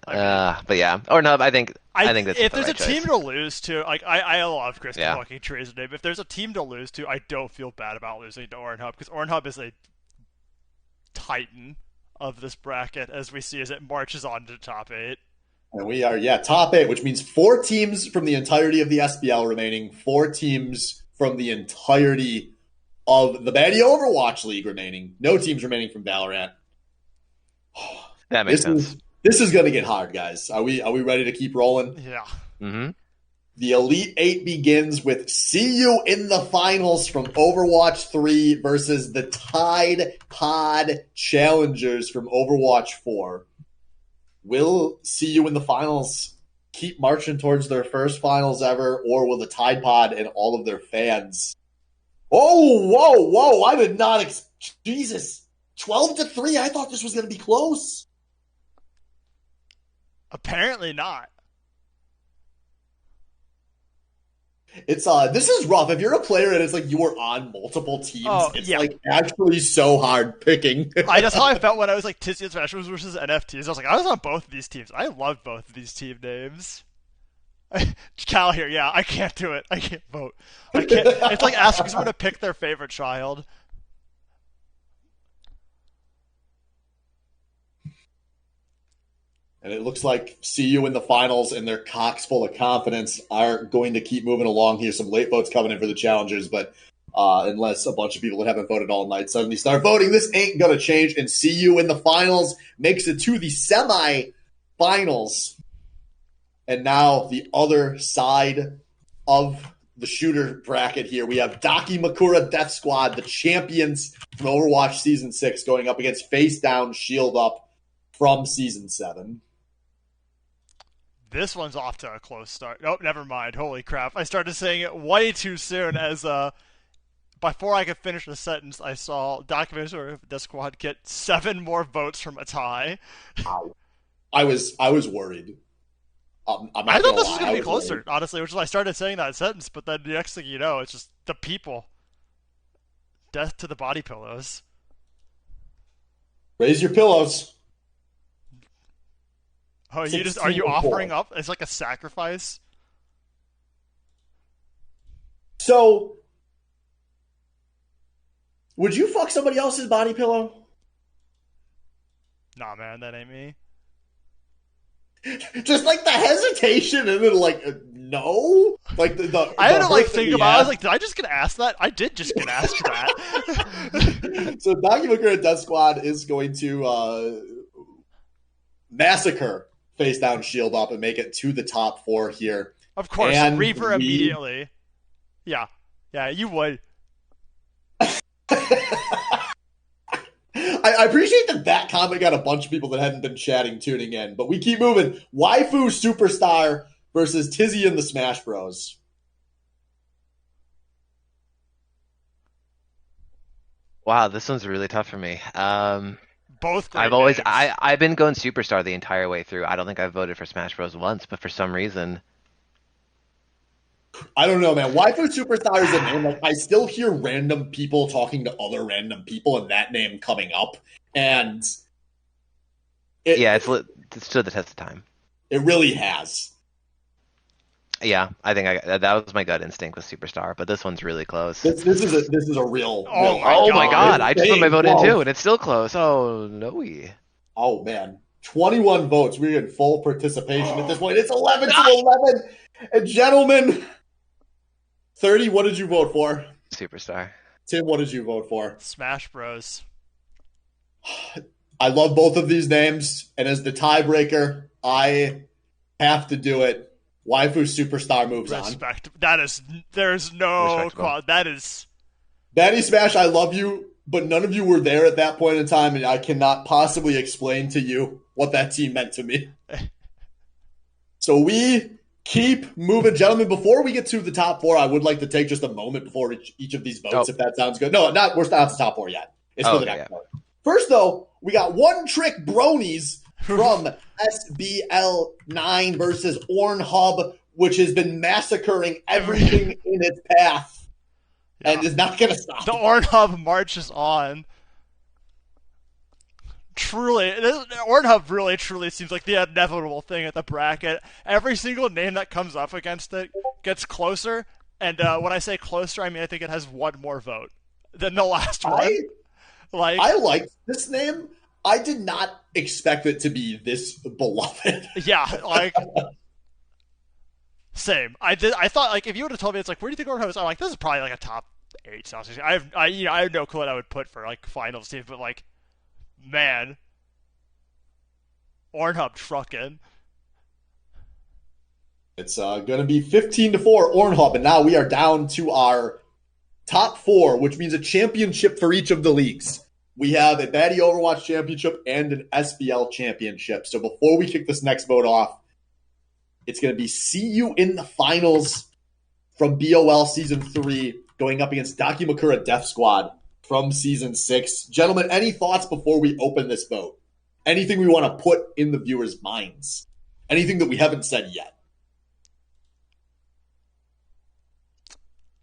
But yeah, Ornhub. I think that's if the there's right a team choice. to lose to, like I love Crystal fucking Tree's name. If there's a team to lose to, I don't feel bad about losing to Ornhub because Ornhub is a titan of this bracket as we see as it marches on to top 8. And we are top 8, which means 4 teams from the entirety of the SBL remaining, 4 teams from the entirety of the Baddy Overwatch League remaining, no teams remaining from Valorant. That makes sense. This is going to get hard, guys. Are we ready to keep rolling? Yeah. Mm-hmm. The Elite 8 begins with see you in the finals from Overwatch 3 versus the Tide Pod Challengers from Overwatch 4. Will see you in the finals keep marching towards their first finals ever, or will the Tide Pod and all of their fans... Oh, whoa, I did not... Jesus. 12-3, I thought this was going to be close. Apparently not. It's this is rough. If you're a player and it's like you were on multiple teams, it's like actually so hard picking. That's how I felt when I was like Tizzy and Smash Bros versus NFTs. I was like, I was on both of these teams. I loved both of these team names. Cal here, I can't do it. I can't vote. I can't. It's like asking someone to pick their favorite child. And it looks like see you in the finals and their cocks full of confidence are going to keep moving along here. Some late votes coming in for the challengers, but unless a bunch of people that haven't voted all night suddenly start voting. This ain't going to change, and see you in the finals makes it to the semi-finals. And now the other side of the shooter bracket here, we have Dakimakura Death Squad, the champions from Overwatch Season 6, going up against Face Down, Shield Up from Season 7. This one's off to a close start. Oh, never mind. Holy crap. I started saying it way too soon as before I could finish the sentence, I saw Dakimakura Death Squad get 7 more votes from a tie. I was worried. I thought this was going to be closer, honestly, which is why I started saying that sentence, but then the next thing you know, it's just the people. Death to the body pillows. Raise your pillows. Oh, are you offering up? It's like a sacrifice? So, would you fuck somebody else's body pillow? Nah, man, that ain't me. Just like the hesitation and then like no, like I had to like think about. I was like, did I just get asked that? I did just get asked that. So Dakimakura Death Squad is going to massacre Face Down, Shield Up, and make it to the top 4 here. Of course, and Reaper immediately. Yeah, you would. I appreciate that comment got a bunch of people that hadn't been chatting tuning in, but we keep moving. Waifu Superstar versus Tizzy and the Smash Bros. Wow, this one's really tough for me. Both. I've been going Superstar the entire way through. I don't think I've voted for Smash Bros once, but for some reason, I don't know, man. Waifu Superstar is a name. Like, I still hear random people talking to other random people and that name coming up. And it's stood the test of time. It really has. Yeah, I think that was my gut instinct with Superstar, but this one's really close. This is a real. Oh my god! I just put my vote in too, and it's still close. Oh no! Oh man, 21 votes. We're in full participation at this point. It's 11 to 11, and gentlemen. 30, what did you vote for? Superstar. Tim, what did you vote for? Smash Bros. I love both of these names, and as the tiebreaker, I have to do it. Waifu Superstar moves on. There's no that is. Baddy Smash, I love you, but none of you were there at that point in time, and I cannot possibly explain to you what that team meant to me. So we keep moving. Gentlemen, before we get to the top 4, I would like to take just a moment before each of these votes, if that sounds good. No, we're not at the top 4 yet. It's for the next one. First, though, we got One Trick Bronies from SBL9 versus Ornhub, which has been massacring everything in its path and is not going to stop. The Ornhub marches on. Truly, Ornhub really truly seems like the inevitable thing at the bracket. Every single name that comes up against it gets closer, and when I say closer, I mean I think it has one more vote than the last one. I liked this name. I did not expect it to be this beloved. Yeah, like same. I thought like if you would have told me it's like where do you think Ornhub is? I'm like this is probably like a top 8. So I have no clue what I would put for like finals team, but like man, Ornhub trucking. It's going to be 15-4 Ornhub, and now we are down to our top 4, which means a championship for each of the leagues. We have a Baddy Overwatch Championship and an SBL Championship. So before we kick this next vote off, it's going to be see you in the finals from BOL Season 3 going up against Dakimakura Death Squad from Season 6. Gentlemen, any thoughts before we open this vote? Anything we want to put in the viewers' minds? Anything that we haven't said yet?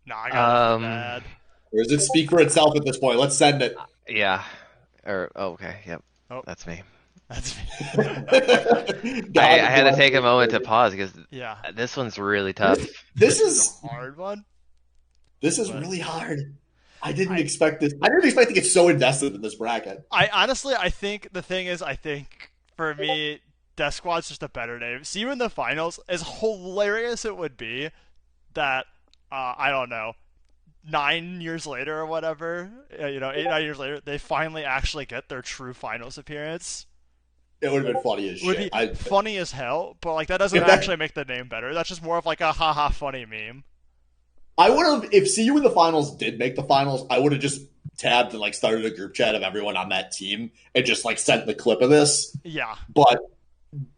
Nah, I got bad. Or does it speak for itself at this point? Let's send it. Yeah. Okay. Yep. Oh. That's me. That's me. I had to take a moment to pause because this one's really tough. This is a hard one. This is really hard. I didn't expect this. I didn't expect to get so invested in this bracket. I think the thing is, for me, Death Squad's just a better name. See you in the finals, as hilarious it would be that, I don't know, 9 years later or whatever, 8-9 years later, they finally actually get their true finals appearance. It would have been funny as It would shit. be funny as hell, but like that doesn't actually make the name better. That's just more of like a haha funny meme. I would have, if CU in the finals did make the finals, I would have just tabbed and like started a group chat of everyone on that team and just like sent the clip of this. Yeah. But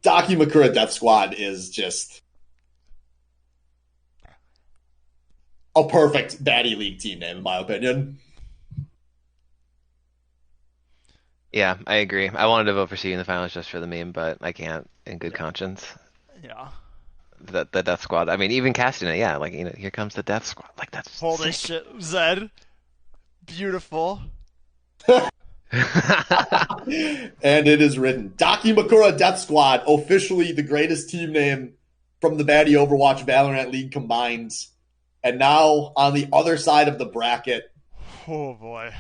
Dakimakura Death Squad is just a perfect Baddy League team name, in my opinion. Yeah, I agree. I wanted to vote for CU in the finals just for the meme, but I can't in good conscience. Yeah. The Death Squad. I mean, even casting it, yeah, like here comes the Death Squad. Like that's holy sick. shit, Zed. Beautiful. And it is written. Dakimakura Death Squad, officially the greatest team name from the Baddy Overwatch Valorant League combined. And now on the other side of the bracket. Oh boy.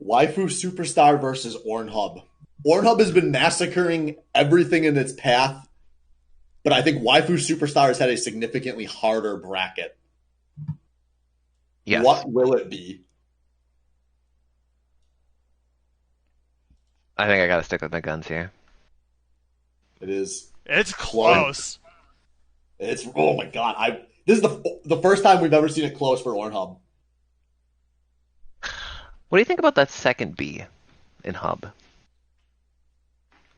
Waifu Superstar versus Ornhub. Ornhub has been massacring everything in its path, but I think Waifu Superstar has had a significantly harder bracket. Yes. What will it be? I think I gotta stick with my guns here. It is. It's close. It's oh my god! This is the first time we've ever seen it close for Ornhub. What do you think about that second B in Hub?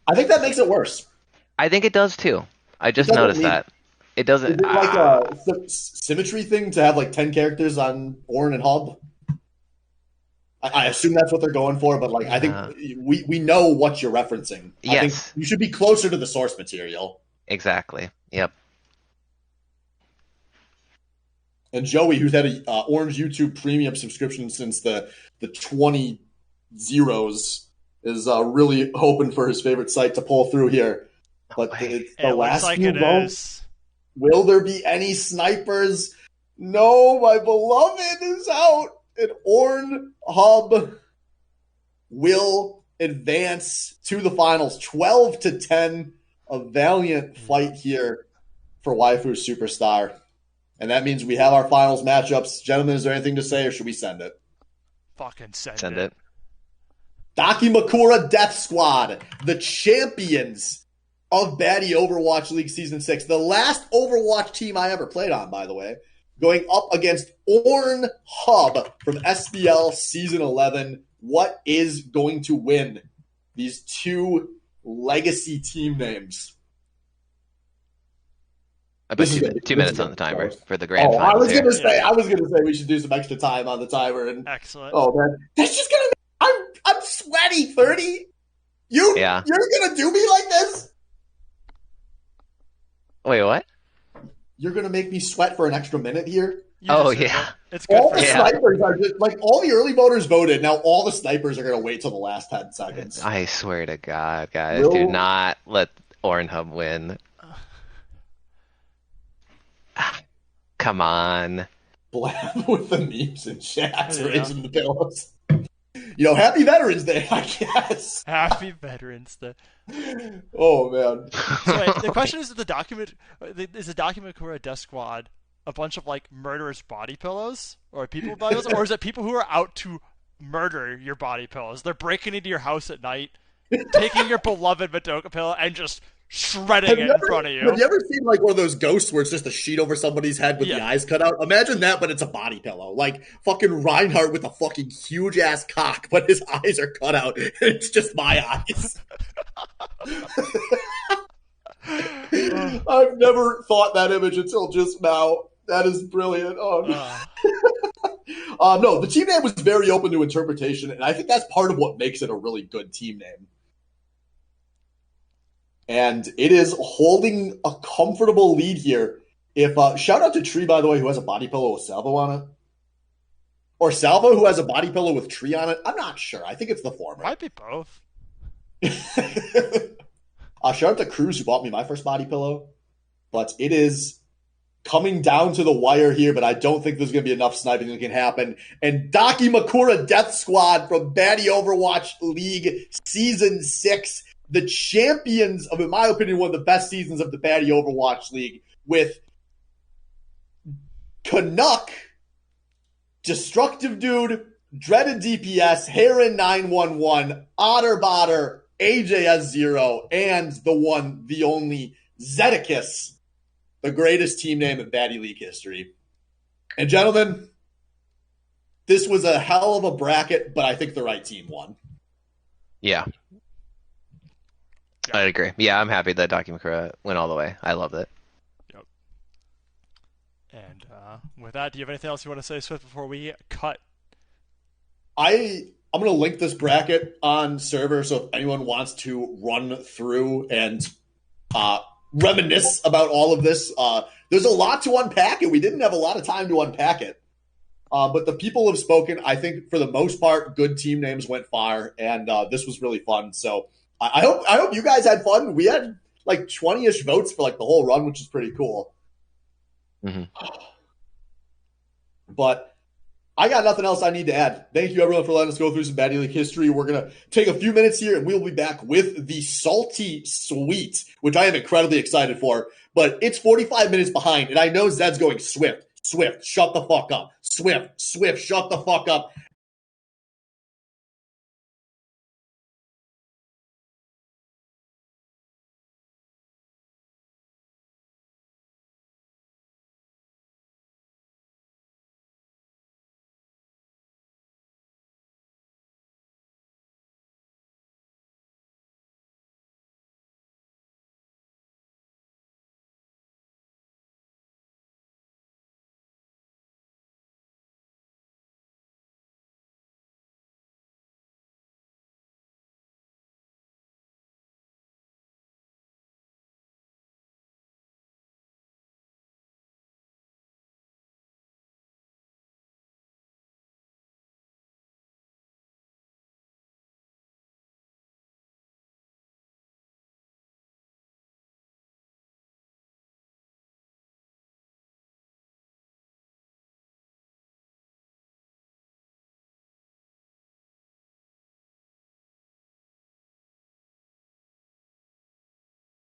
I think that makes it worse. I think it does too. I just noticed that. It doesn't. Is it like a symmetry thing to have like 10 characters on Orn and Hub? I assume that's what they're going for, but like I think we know what you're referencing. Yes. I think you should be closer to the source material. Exactly. Yep. And Joey, who's had a Orange YouTube Premium subscription since the 20 zeros, is really hoping for his favorite site to pull through here. But it's the last looks like few it votes. is. Will there be any snipers? No, my beloved is out. And Orn Hub will advance to the finals. 12-10. A valiant fight here for Waifu Superstar. And that means we have our finals matchups. Gentlemen, is there anything to say or should we send it? Fucking Send it. Dakimakura Death Squad, the champions of Baddy Overwatch League Season 6. The last Overwatch team I ever played on, by the way. Going up against Orn Hub from SBL Season 11. What is going to win these two legacy team names? I bet you 2 minutes on the timer for the grand finals. I was gonna say we should do some extra time on the timer. And excellent. Oh man, that's just gonna. I'm sweaty. 30. You're gonna do me like this? Wait, what? You're gonna make me sweat for an extra minute here? It's good all for the you. snipers are just like all the early voters voted. Now all the snipers are gonna wait till the last 10 seconds. I swear to God, guys, do not let Ornhub win. Come on. Blab with the memes and chats, raising the pillows. Happy Veterans Day, I guess. Happy Veterans Day. Oh man. So wait, the question is: is the Dakimakura Death Squad a bunch of like murderous body pillows, or people body pillows, or is it people who are out to murder your body pillows? They're breaking into your house at night, taking your beloved Madoka pillow, and just shredding it in front of you. Have you ever seen like one of those ghosts where it's just a sheet over somebody's head with the eyes cut out? Imagine that, but it's a body pillow. Like fucking Reinhardt with a fucking huge ass cock, but his eyes are cut out, and it's just my eyes. I've never thought that image until just now. That is brilliant. No, the team name was very open to interpretation, and I think that's part of what makes it a really good team name. And it is holding a comfortable lead here. If shout out to Tree, by the way, who has a body pillow with Salvo on it. Or Salvo, who has a body pillow with Tree on it. I'm not sure. I think it's the former. Might be both. Shout out to Cruz, who bought me my first body pillow. But it is coming down to the wire here, but I don't think there's going to be enough sniping that can happen. And Dakimakura Death Squad from Baddy Overwatch League Season 6. The champions of, in my opinion, one of the best seasons of the Baddy Overwatch League, with Canuck Destructive Dude, Dreaded DPS, Heron 911, Otterbotter, AJS0, and the one, the only, Zeticus, the greatest team name in Baddy League history. And gentlemen, this was a hell of a bracket, but I think the right team won. Yeah. I'd agree. Yeah, I'm happy that Dakimakura went all the way. I loved it. Yep. And with that, do you have anything else you want to say, Swift, before we cut? I'm going to link this bracket on server, so if anyone wants to run through and reminisce about all of this, there's a lot to unpack, and we didn't have a lot of time to unpack it. But the people have spoken. I think for the most part, good team names went far, and this was really fun. So I hope you guys had fun. We had like 20-ish votes for like the whole run, which is pretty cool. Mm-hmm. But I got nothing else I need to add. Thank you, everyone, for letting us go through some Baddy League history. We're going to take a few minutes here, and we'll be back with the Salty Sweet, which I am incredibly excited for. But it's 45 minutes behind, and I know Zed's going Swift, shut the fuck up. Swift, shut the fuck up.